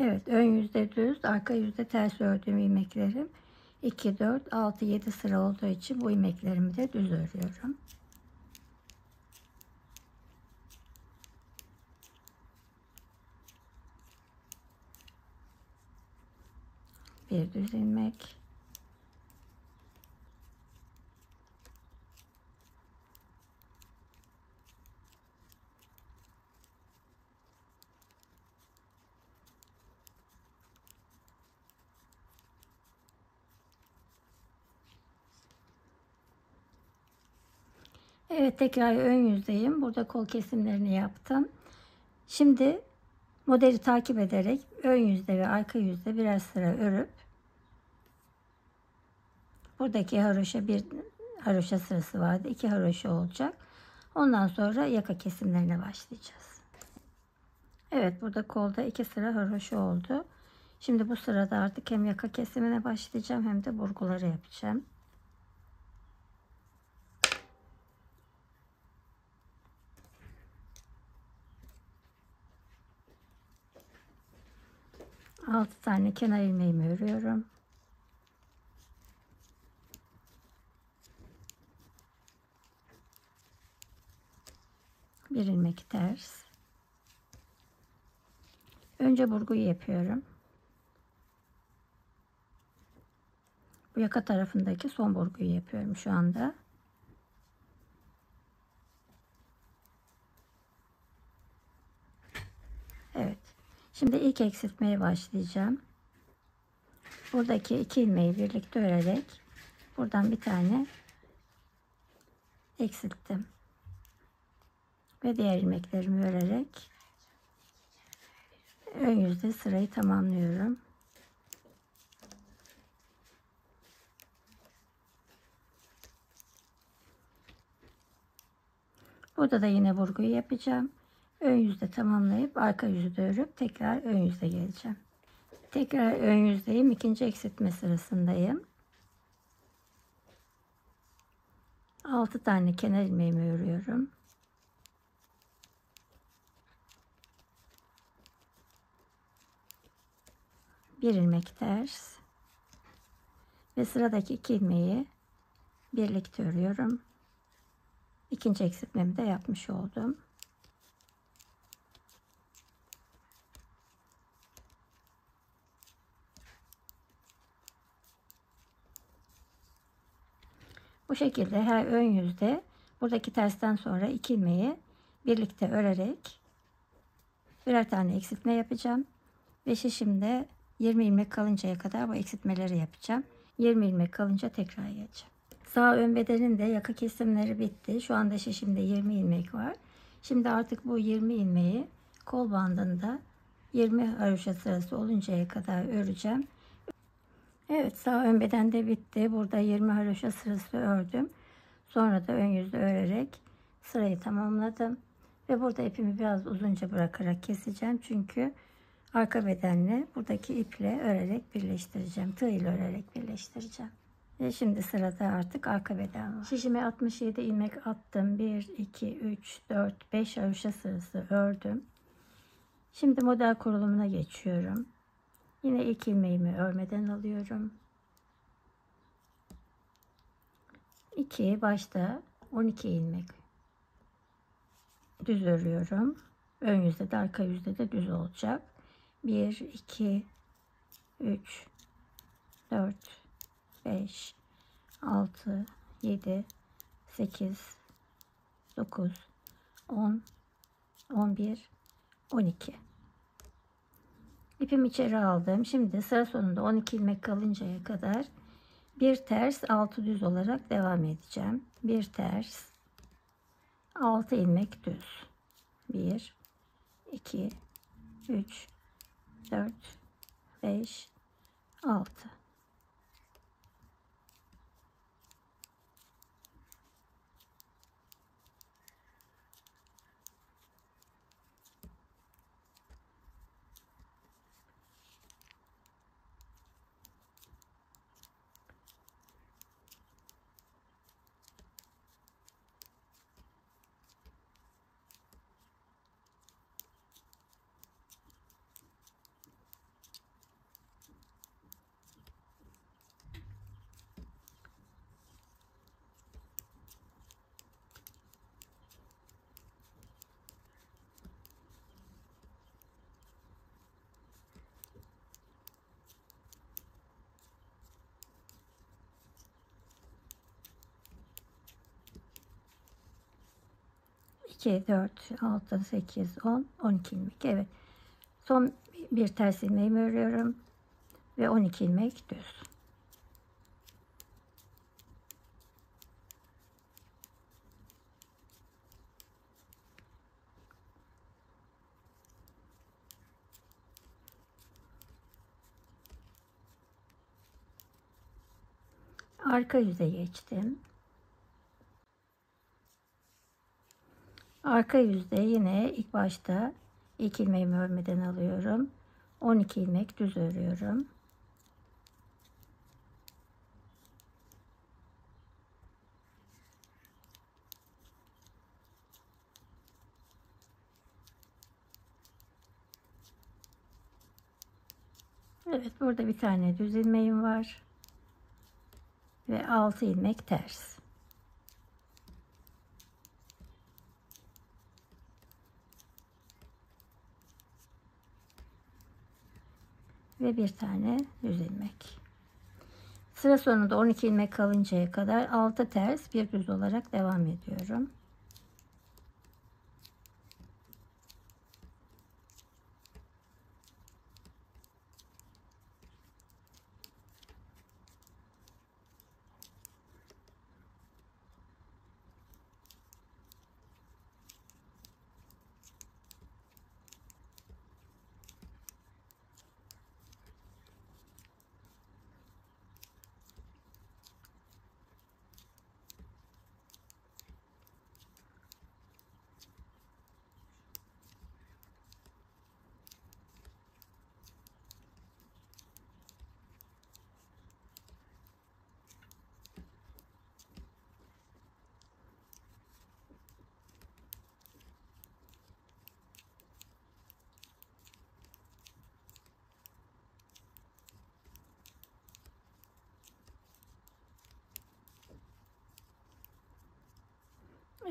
Evet, ön yüzde düz, arka yüzde ters ördüğüm ilmeklerim 2 4 6 7 sıra olduğu için bu ilmeklerimi de düz örüyorum. Bir düz ilmek, evet, tekrar ön yüzdeyim. Burada kol kesimlerini yaptım. Şimdi modeli takip ederek ön yüzde ve arka yüzde birer sıra örüp buradaki haroşa bir haroşa sırası vardı. 2 haroşa olacak. Ondan sonra yaka kesimlerine başlayacağız. Evet, burada kolda 2 sıra haroşa oldu. Şimdi bu sırada artık hem yaka kesimine başlayacağım hem de burguları yapacağım. Altı tane kenar ilmeğimi örüyorum. Bir ilmek ters. Önce burguyu yapıyorum. Bu yaka tarafındaki son burguyu yapıyorum şu anda. Evet. Şimdi ilk eksiltmeye başlayacağım. Buradaki 2 ilmeği birlikte örerek buradan bir tane eksilttim. Ve diğer ilmeklerimi örerek ön yüzde sırayı tamamlıyorum. Burada da yine vurguyu yapacağım. Ön yüzde tamamlayıp arka yüzü de örüp tekrar ön yüzde geleceğim. Tekrar ön yüzdeyim. İkinci eksiltme sırasındayım. 6 tane kenar ilmeğimi örüyorum. Bir ilmek ters ve sıradaki 2 ilmeği birlikte örüyorum. İkinci eksiltmemi de yapmış oldum. Bu şekilde her ön yüzde buradaki tersten sonra 2 ilmeği birlikte örerek birer tane eksiltme yapacağım. Ve şişimde 20 ilmek kalıncaya kadar bu eksiltmeleri yapacağım. 20 ilmek kalınca tekrar geleceğim. Sağ ön bedenin de yaka kesimleri bitti. Şu anda şişimde 20 ilmek var. Şimdi artık bu 20 ilmeği kol bandında 20 haroşa sırası oluncaya kadar öreceğim. Evet, sağ ön beden de bitti. Burada 20 haroşa sırası ördüm. Sonra da ön yüzde örerek sırayı tamamladım. Ve burada ipimi biraz uzunca bırakarak keseceğim. Çünkü arka bedenle buradaki iple örerek birleştireceğim. Tığ ile örerek birleştireceğim. Ve şimdi sırada artık arka beden var. Şişime 67 ilmek attım. 1, 2, 3, 4, 5 haroşa sırası ördüm. Şimdi model kurulumuna geçiyorum. Yine ilk ilmeğimi örmeden alıyorum. 2 başta 12 ilmek düz örüyorum. Ön yüzde de arka yüzde de düz olacak. 1, 2, 3, 4, 5, 6, 7, 8, 9, 10, 11, 12. İpimi içeri aldım. Şimdi sıra sonunda 12 ilmek kalıncaya kadar bir ters 6 düz olarak devam edeceğim. Bir ters 6 ilmek düz. 1, 2, 3, 4, 5, 6. İki, 4, 6, 8, 10, 12 ilmek. Evet. Son bir ters ilmeğimi örüyorum ve 12 ilmek düz. Arka yüze geçtim. Arka yüzde yine ilk başta ilk ilmeğimi örmeden alıyorum. 12 ilmek düz örüyorum. Evet, burada bir tane düz ilmeğim var ve 6 ilmek ters. Ve bir tane düz ilmek. Sıra sonunda 12 ilmek kalıncaya kadar 6 ters bir düz olarak devam ediyorum.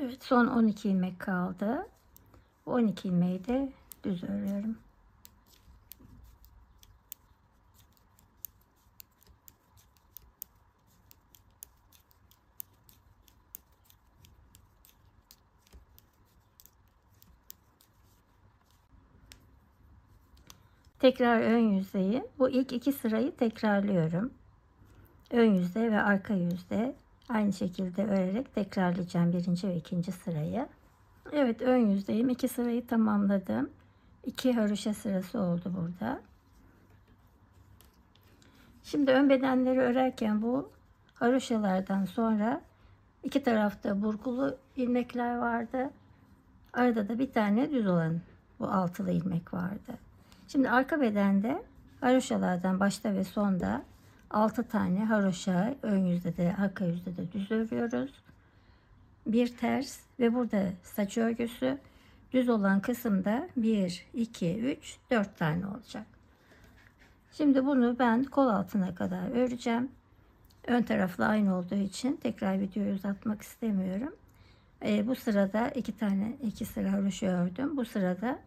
Evet, son 12 ilmek kaldı. 12 ilmeği de düz örüyorum. Tekrar ön yüzeyi. Bu ilk iki sırayı tekrarlıyorum. Ön yüzde ve arka yüzde aynı şekilde örerek tekrarlayacağım birinci ve ikinci sırayı. Evet, ön yüzdeyim. 2 sırayı tamamladım. 2 haroşa sırası oldu burada. Şimdi ön bedenleri örerken bu haroşalardan sonra iki tarafta burgulu ilmekler vardı. Arada da bir tane düz olan bu altılı ilmek vardı. Şimdi arka bedende haroşalardan başta ve sonda 6 tane haroşa, ön yüzde de arka yüzde de düz örüyoruz. Bir ters ve burada saç örgüsü, düz olan kısımda 1, 2, 3, 4 tane olacak. Şimdi bunu ben kol altına kadar öreceğim. Ön tarafla aynı olduğu için tekrar videoyu uzatmak istemiyorum. Bu sırada iki sıra haroşa ördüm. Bu sırada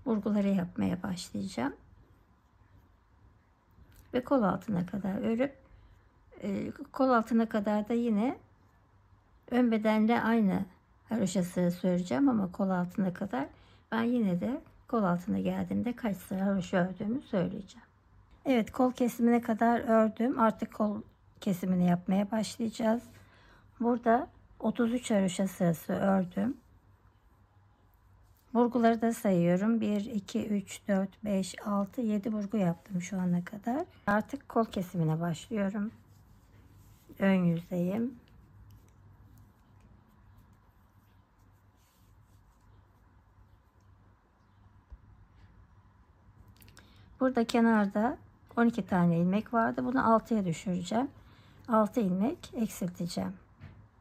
burguları yapmaya başlayacağım. Ve kol altına kadar örüp kol altına kadar da yine ön bedenle aynı haroşa sırası öreceğim ama kol altına kadar ben yine de kol altına geldiğimde kaç sıra haroşa ördüğümü söyleyeceğim. Evet, kol kesimine kadar ördüm. Artık kol kesimini yapmaya başlayacağız. Burada 33 haroşa sırası ördüm. Burguları da sayıyorum. 1, 2, 3, 4, 5, 6, 7 burgu yaptım şu ana kadar. Artık kol kesimine başlıyorum. Ön yüzdeyim. Burada kenarda 12 tane ilmek vardı. Bunu 6'ya düşüreceğim. 6 ilmek eksilteceğim.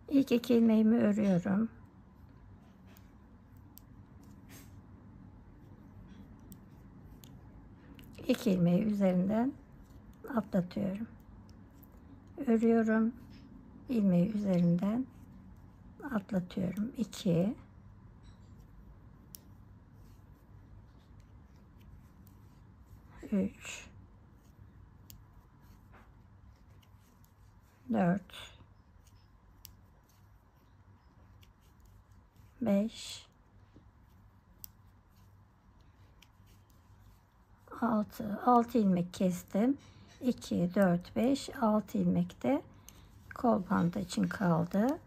İlk 2 ilmeğimi örüyorum. İki ilmeği üzerinden atlatıyorum. Örüyorum. İlmeği üzerinden atlatıyorum. 2, 3, 4, 5, 6 ilmek kestim. 2, 4, 5, 6 ilmek de kol bandı için kaldı.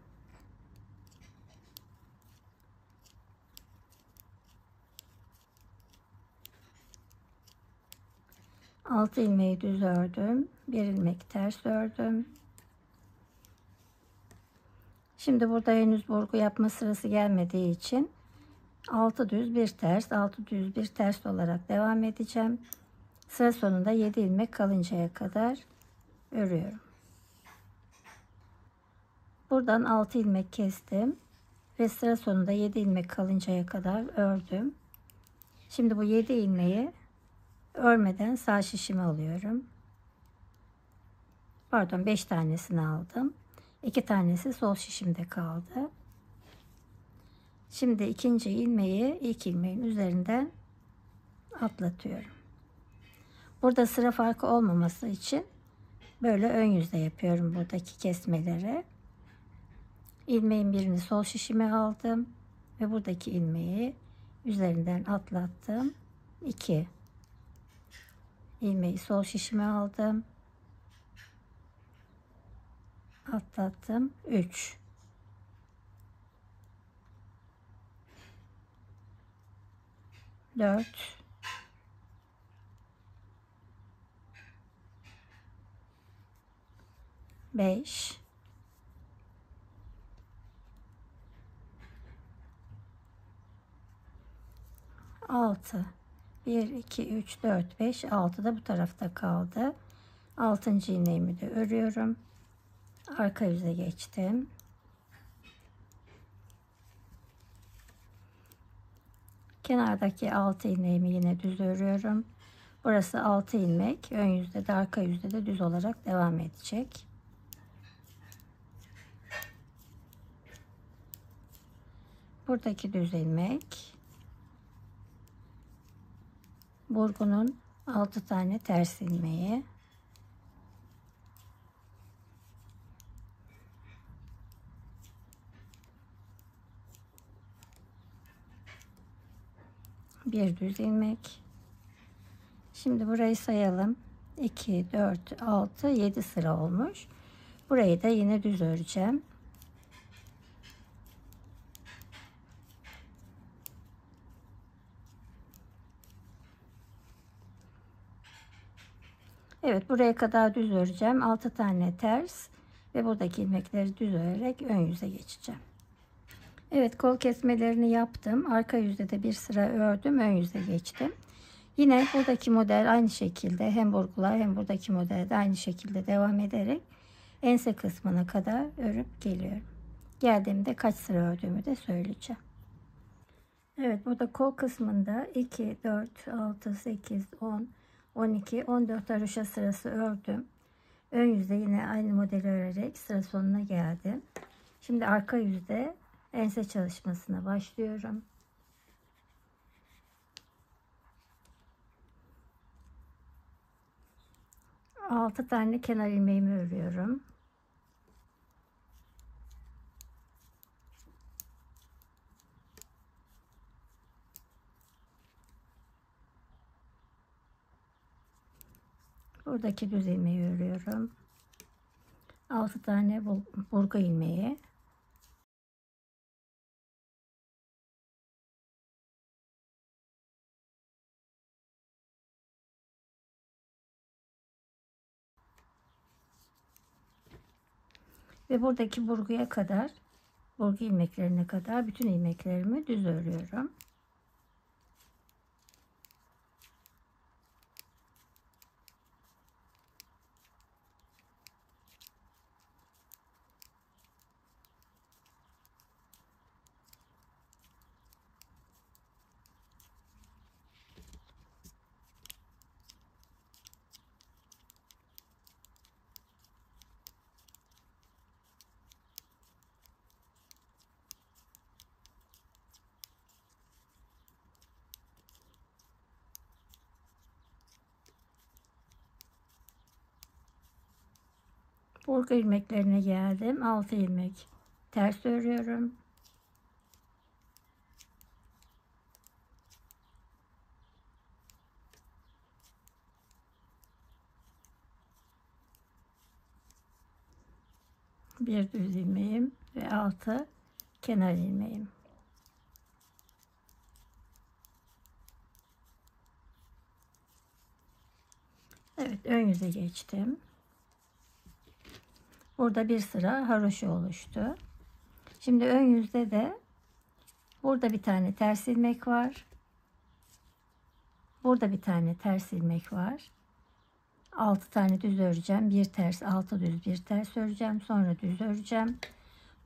Altı ilmeği düz ördüm. Bir ilmek ters ördüm. Şimdi burada henüz burgu yapma sırası gelmediği için 6 düz bir ters, 6 düz bir ters olarak devam edeceğim. Sıra sonunda 7 ilmek kalıncaya kadar örüyorum. Buradan 6 ilmek kestim ve sıra sonunda 7 ilmek kalıncaya kadar ördüm. Şimdi bu 7 ilmeği örmeden sağ şişime alıyorum. Pardon, 5 tanesini aldım. 2 tanesi sol şişimde kaldı. Şimdi ikinci ilmeği ilk ilmeğin üzerinden atlatıyorum. Burada sıra farkı olmaması için Böyle ön yüzde yapıyorum buradaki kesmeleri. İlmeğin birini sol şişime aldım ve buradaki ilmeği üzerinden atlattım. 2 ilmeği sol şişime aldım, atlattım. 3 4 5 6 1 2 3 4 5 6 da bu tarafta kaldı. 6. ilmeğimi de örüyorum. Arka yüze geçtim. Kenardaki 6 ilmeğimi yine düz örüyorum. Burası 6 ilmek. Ön yüzde de arka yüzde de düz olarak devam edecek. Buradaki düz ilmek, burgunun 6 tane ters ilmeği, bir düz ilmek. Şimdi burayı sayalım. 2 4 6 7 sıra olmuş. Burayı da yine düz öreceğim. Evet, buraya kadar düz öreceğim. 6 tane ters ve buradaki ilmekleri düz örerek ön yüze geçeceğim. Evet, kol kesmelerini yaptım. Arka yüzde de bir sıra ördüm. Ön yüze geçtim. Yine buradaki model aynı şekilde hem burgular hem buradaki modelde aynı şekilde devam ederek ense kısmına kadar örüp geliyorum. Geldiğimde kaç sıra ördüğümü de söyleyeceğim. Evet, burada kol kısmında 2, 4, 6, 8, 10, 12, 14 haroşa sırası ördüm. Ön yüzde yine aynı modeli örerek sıra sonuna geldim. Şimdi arka yüzde ense çalışmasına başlıyorum. 6 tane kenar ilmeğimi örüyorum. Buradaki düz ilmeği örüyorum. 6 tane burgu ilmeği. Ve buradaki burguya kadar, burgu ilmeklerine kadar bütün ilmeklerimi düz örüyorum. Burgu ilmeklerine geldim. 6 ilmek ters örüyorum. Bir düz ilmeğim ve 6 kenar ilmeğim. Evet, ön yüze geçtim. Burada bir sıra haroşa oluştu. Şimdi ön yüzde de burada bir tane ters ilmek var. Burada bir tane ters ilmek var. 6 tane düz öreceğim. Bir ters, 6 düz, bir ters öreceğim. Sonra düz öreceğim.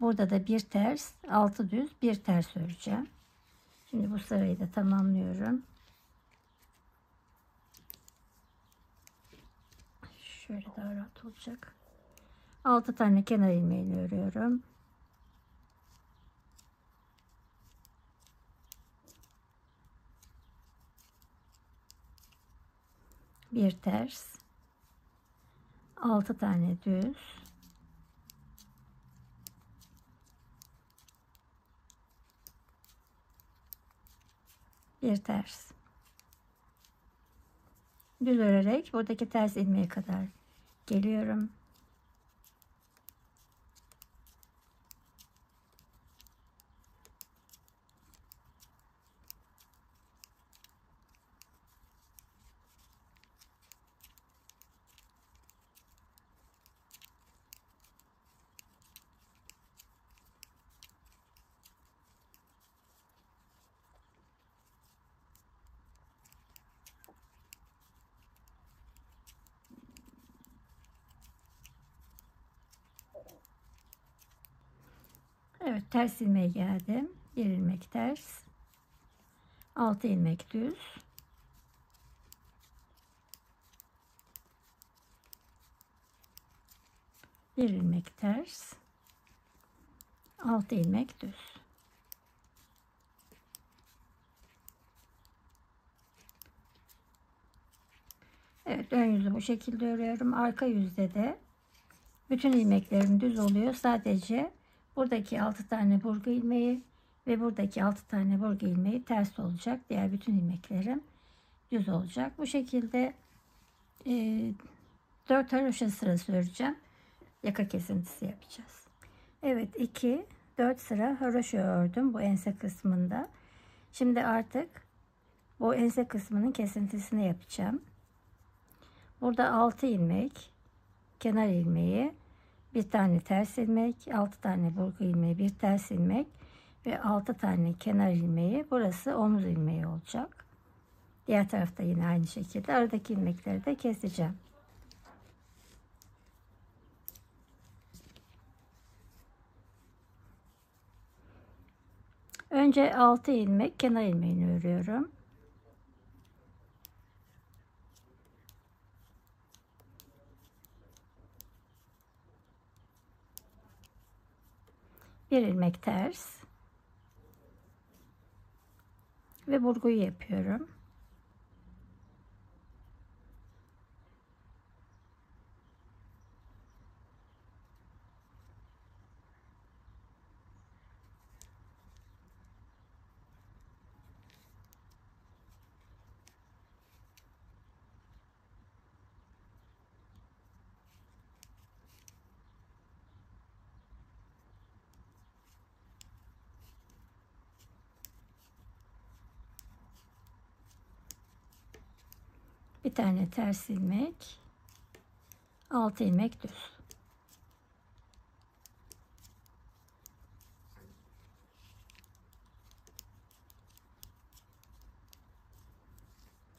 Burada da bir ters, 6 düz, bir ters öreceğim. Şimdi bu sırayı da tamamlıyorum. Şöyle daha rahat olacak. 6 tane kenar ilmeğini örüyorum. Bir ters, 6 tane düz, bir ters. Düz örerek buradaki ters ilmeğe kadar geliyorum. Evet, ters ilmeğe geldim. Bir ilmek ters, 6 ilmek düz, bir ilmek ters, 6 ilmek düz. Evet, ön yüzü bu şekilde örüyorum. Arka yüzde de bütün ilmeklerim düz oluyor. Sadece buradaki 6 tane burgu ilmeği ve buradaki 6 tane burgu ilmeği ters olacak. Diğer bütün ilmeklerim düz olacak. Bu şekilde 4 haroşa sırası öreceğim. Yaka kesintisi yapacağız. Evet, 2 4 sıra haroşa ördüm bu ense kısmında. Şimdi artık bu ense kısmının kesintisini yapacağım. Burada 6 ilmek, kenar ilmeği, bir tane ters ilmek, 6 tane burgu ilmeği, bir ters ilmek ve 6 tane kenar ilmeği. Burası omuz ilmeği olacak. Diğer tarafta yine aynı şekilde aradaki ilmekleri de keseceğim. Önce 6 ilmek kenar ilmeğini örüyorum. Bir ilmek ters ve burguyu yapıyorum. Bir tane ters ilmek, 6 ilmek düz.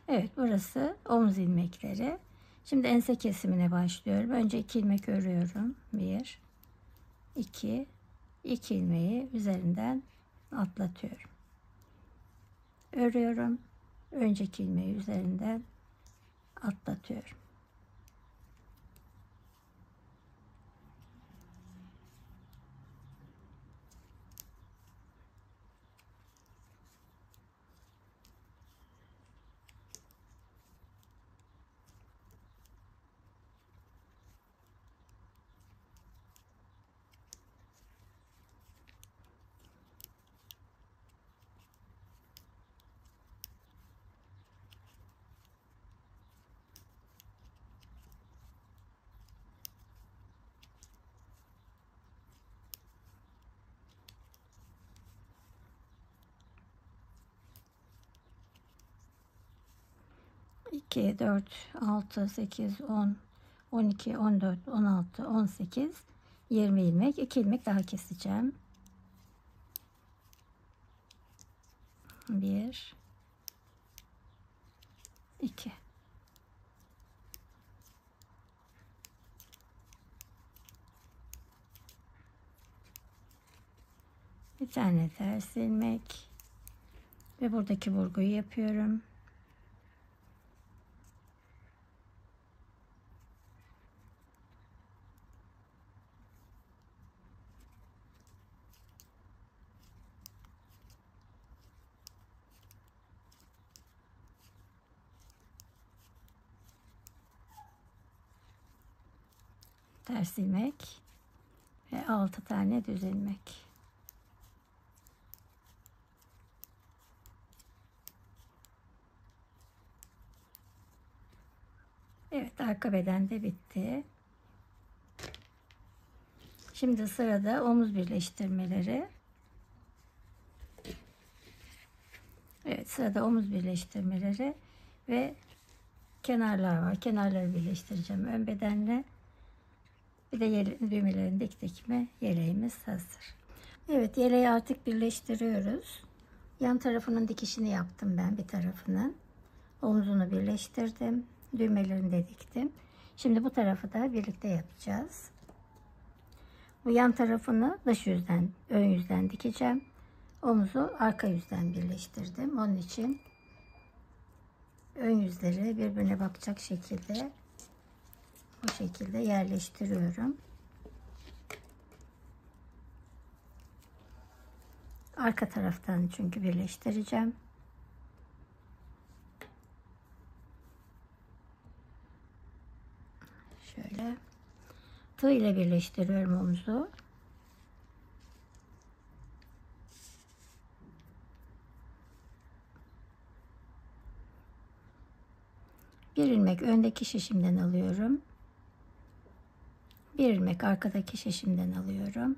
Evet, burası omuz ilmekleri. Şimdi ense kesimine başlıyorum. Önce 2 ilmek örüyorum. 1 2 2 ilmeği üzerinden atlatıyorum. Örüyorum. Önceki ilmeği üzerinden atlatıyorum. İki, 4, 6, 8, 10, 12, 14, 16, 18, 20 ilmek. 2 ilmek daha keseceğim. 1 2 bir tane ters ilmek ve buradaki vurguyu yapıyorum. ters ilmek ve 6 tane düz ilmek. Evet, arka beden de bitti. Şimdi sırada omuz birleştirmeleri. Evet, sırada omuz birleştirmeleri ve kenarlar var. Kenarları birleştireceğim ön bedenle. Bir de düğmelerini diktik mi yeleğimiz hazır. Evet, yeleği artık birleştiriyoruz. Yan tarafının dikişini yaptım ben, bir tarafının. Omzunu birleştirdim. Düğmelerini de diktim. Şimdi bu tarafı da birlikte yapacağız. Bu yan tarafını dış yüzden, ön yüzden dikeceğim. Omuzu arka yüzden birleştirdim. Onun için ön yüzleri birbirine bakacak şekilde bu şekilde yerleştiriyorum. Arka taraftan çünkü birleştireceğim. Şöyle tığ ile birleştiriyorum omuzu. Bir ilmek öndeki şişimden alıyorum. Bir ilmek arkadaki şişimden alıyorum.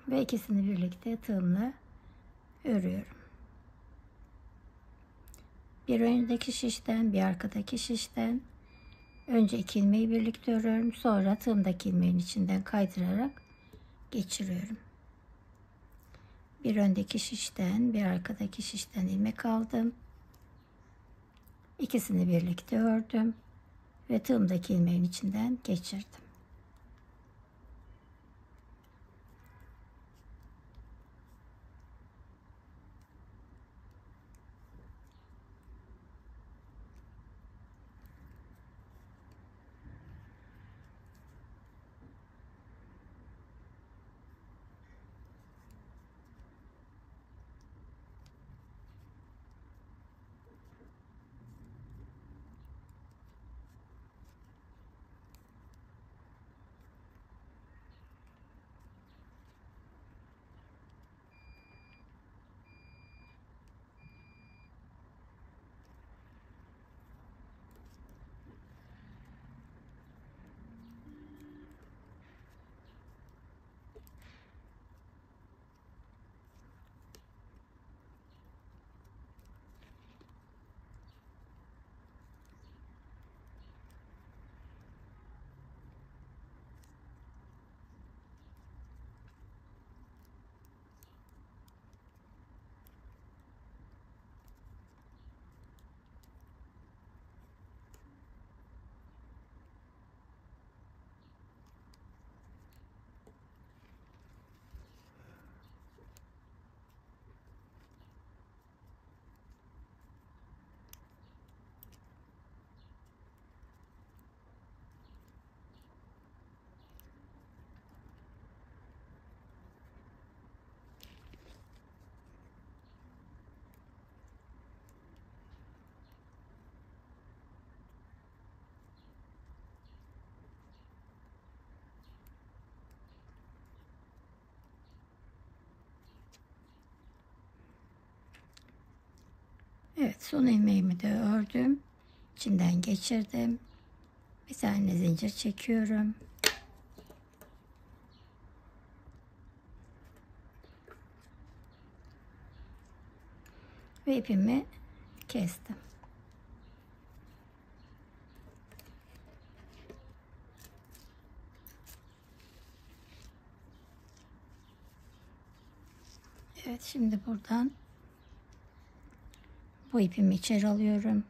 Ve ikisini birlikte tığımla örüyorum. Bir öndeki şişten, bir arkadaki şişten önce 2 ilmeği birlikte örüyorum. Sonra tığımdaki ilmeğin içinden kaydırarak geçiriyorum. Bir öndeki şişten, bir arkadaki şişten ilmek aldım. İkisini birlikte ördüm ve tığımdaki ilmeğin içinden geçirdim. Evet, son ilmeğimi de ördüm. İçinden geçirdim. Bir tane zincir çekiyorum. Ve ipimi kestim. Evet, şimdi buradan bu ipimi içeri alıyorum.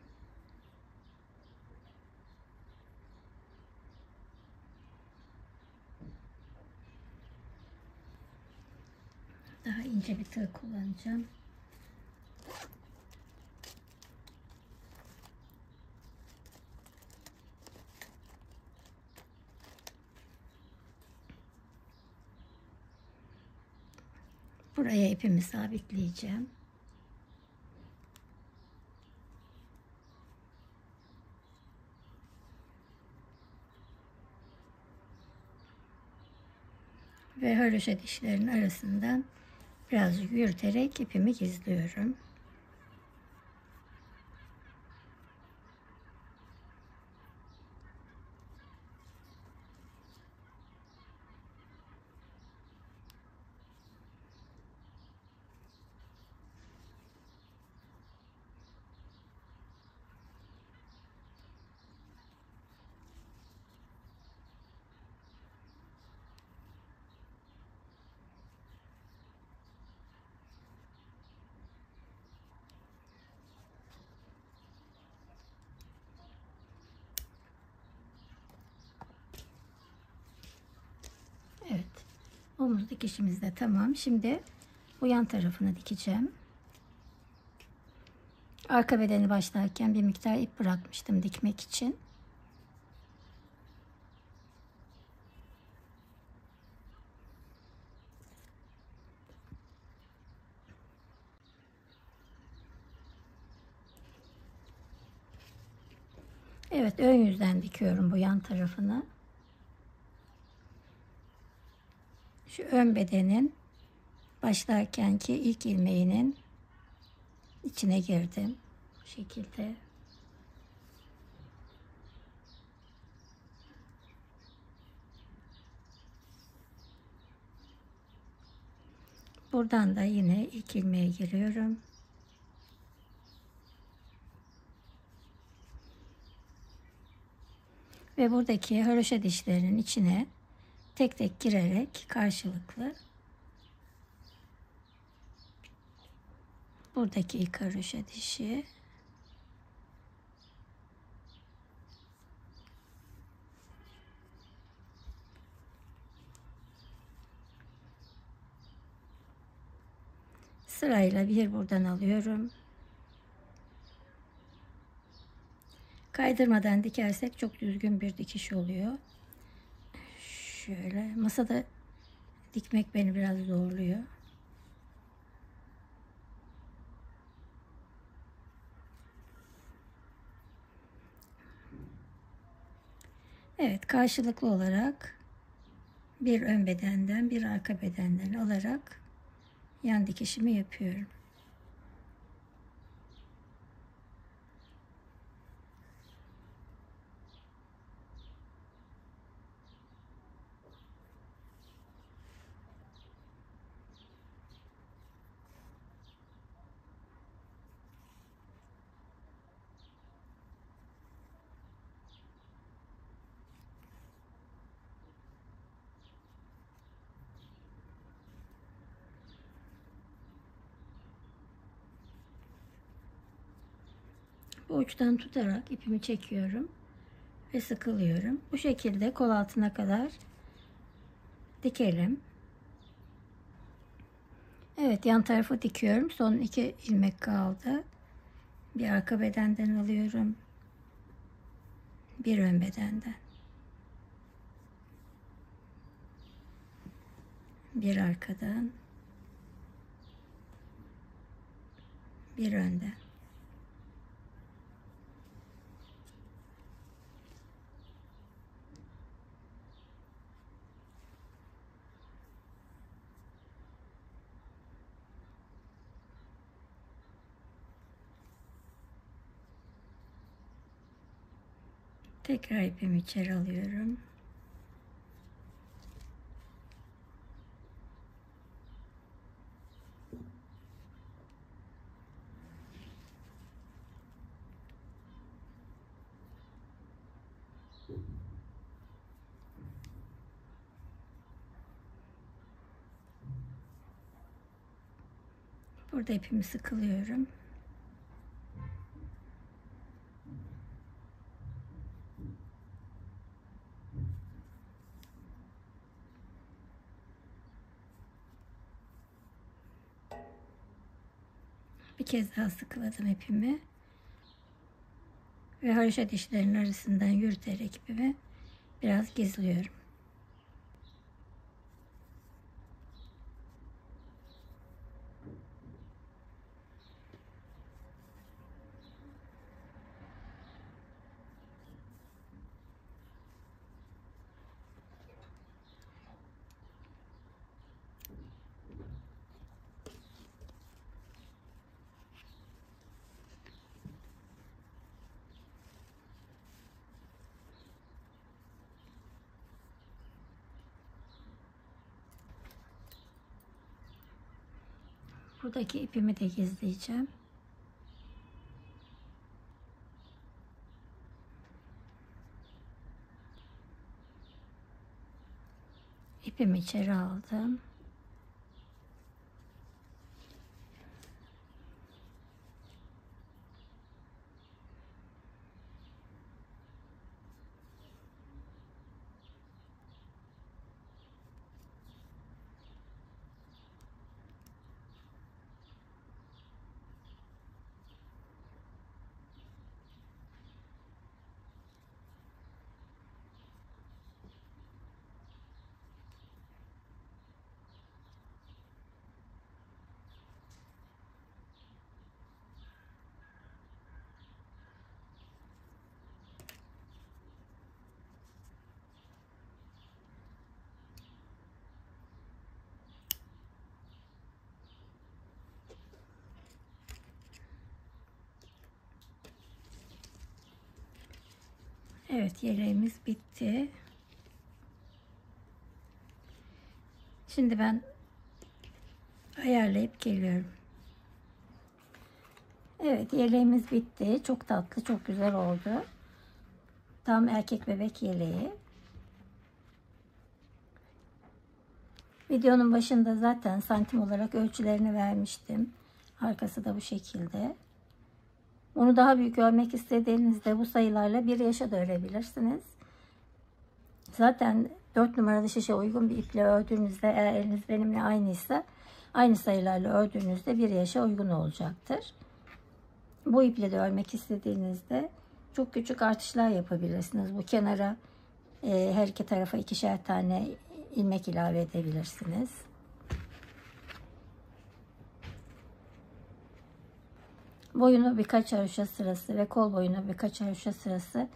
Daha ince bir tığ kullanacağım. Buraya ipimi sabitleyeceğim. Ve haroşa dişlerin arasından birazcık yürüterek ipimi gizliyorum. Evet. Omuz dikişimiz de tamam. Şimdi bu yan tarafını dikeceğim. Arka bedeni başlarken bir miktar ip bırakmıştım dikmek için. Evet, ön yüzden dikiyorum bu yan tarafını. Şu ön bedenin başlarkenki ilk ilmeğinin içine girdim. Bu şekilde. Buradan da yine ilk ilmeğe giriyorum. Ve buradaki haroşa dişlerinin içine tek tek girerek karşılıklı buradaki ilk haroşa dişi, sırayla bir buradan alıyorum. Kaydırmadan dikersek çok düzgün bir dikiş oluyor. Şöyle masada dikmek beni biraz zorluyor. Evet, karşılıklı olarak bir ön bedenden bir arka bedenden alarak yan dikişimi yapıyorum. Bu uçtan tutarak ipimi çekiyorum ve sıkılıyorum. Bu şekilde kol altına kadar dikelim. Evet, yan tarafı dikiyorum. Son 2 ilmek kaldı. Bir arka bedenden alıyorum. Bir ön bedenden. Bir arkadan. Bir önden. Tekrar ipimi içeri alıyorum. Burada ipimi sıkılıyorum. Bir kez daha sıkıladım ipimi. Ve haroşa dişlerinin arasından yürüterek ipimi biraz gizliyorum. Buradaki ipimi de gizleyeceğim. İpimi içeri aldım. Evet, yeleğimiz bitti. Şimdi ben ayarlayıp geliyorum. Evet, yeleğimiz bitti. Çok tatlı, çok güzel oldu. Tam erkek bebek yeleği. Videonun başında zaten santim olarak ölçülerini vermiştim. Arkası da bu şekilde. Onu daha büyük örmek istediğinizde bu sayılarla 1 yaşa da örebilirsiniz. Zaten 4 numaralı şişe uygun bir iple ördüğünüzde, eğer eliniz benimle aynıysa, aynı sayılarla ördüğünüzde 1 yaşa uygun olacaktır. Bu iple de örmek istediğinizde çok küçük artışlar yapabilirsiniz. Bu kenara her iki tarafa 2'şer tane ilmek ilave edebilirsiniz. Boyunu birkaç haroşa sırası ve kol boyunu birkaç haroşa sırası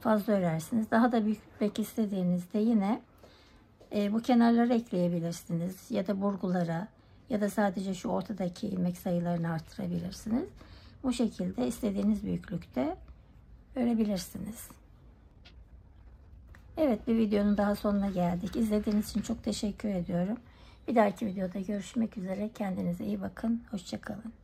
fazla örersiniz. Daha da büyütmek istediğinizde yine bu kenarları ekleyebilirsiniz. Ya da burgulara ya da sadece şu ortadaki ilmek sayılarını artırabilirsiniz. Bu şekilde istediğiniz büyüklükte örebilirsiniz. Evet, bir videonun daha sonuna geldik. İzlediğiniz için çok teşekkür ediyorum. Bir dahaki videoda görüşmek üzere. Kendinize iyi bakın. Hoşça kalın.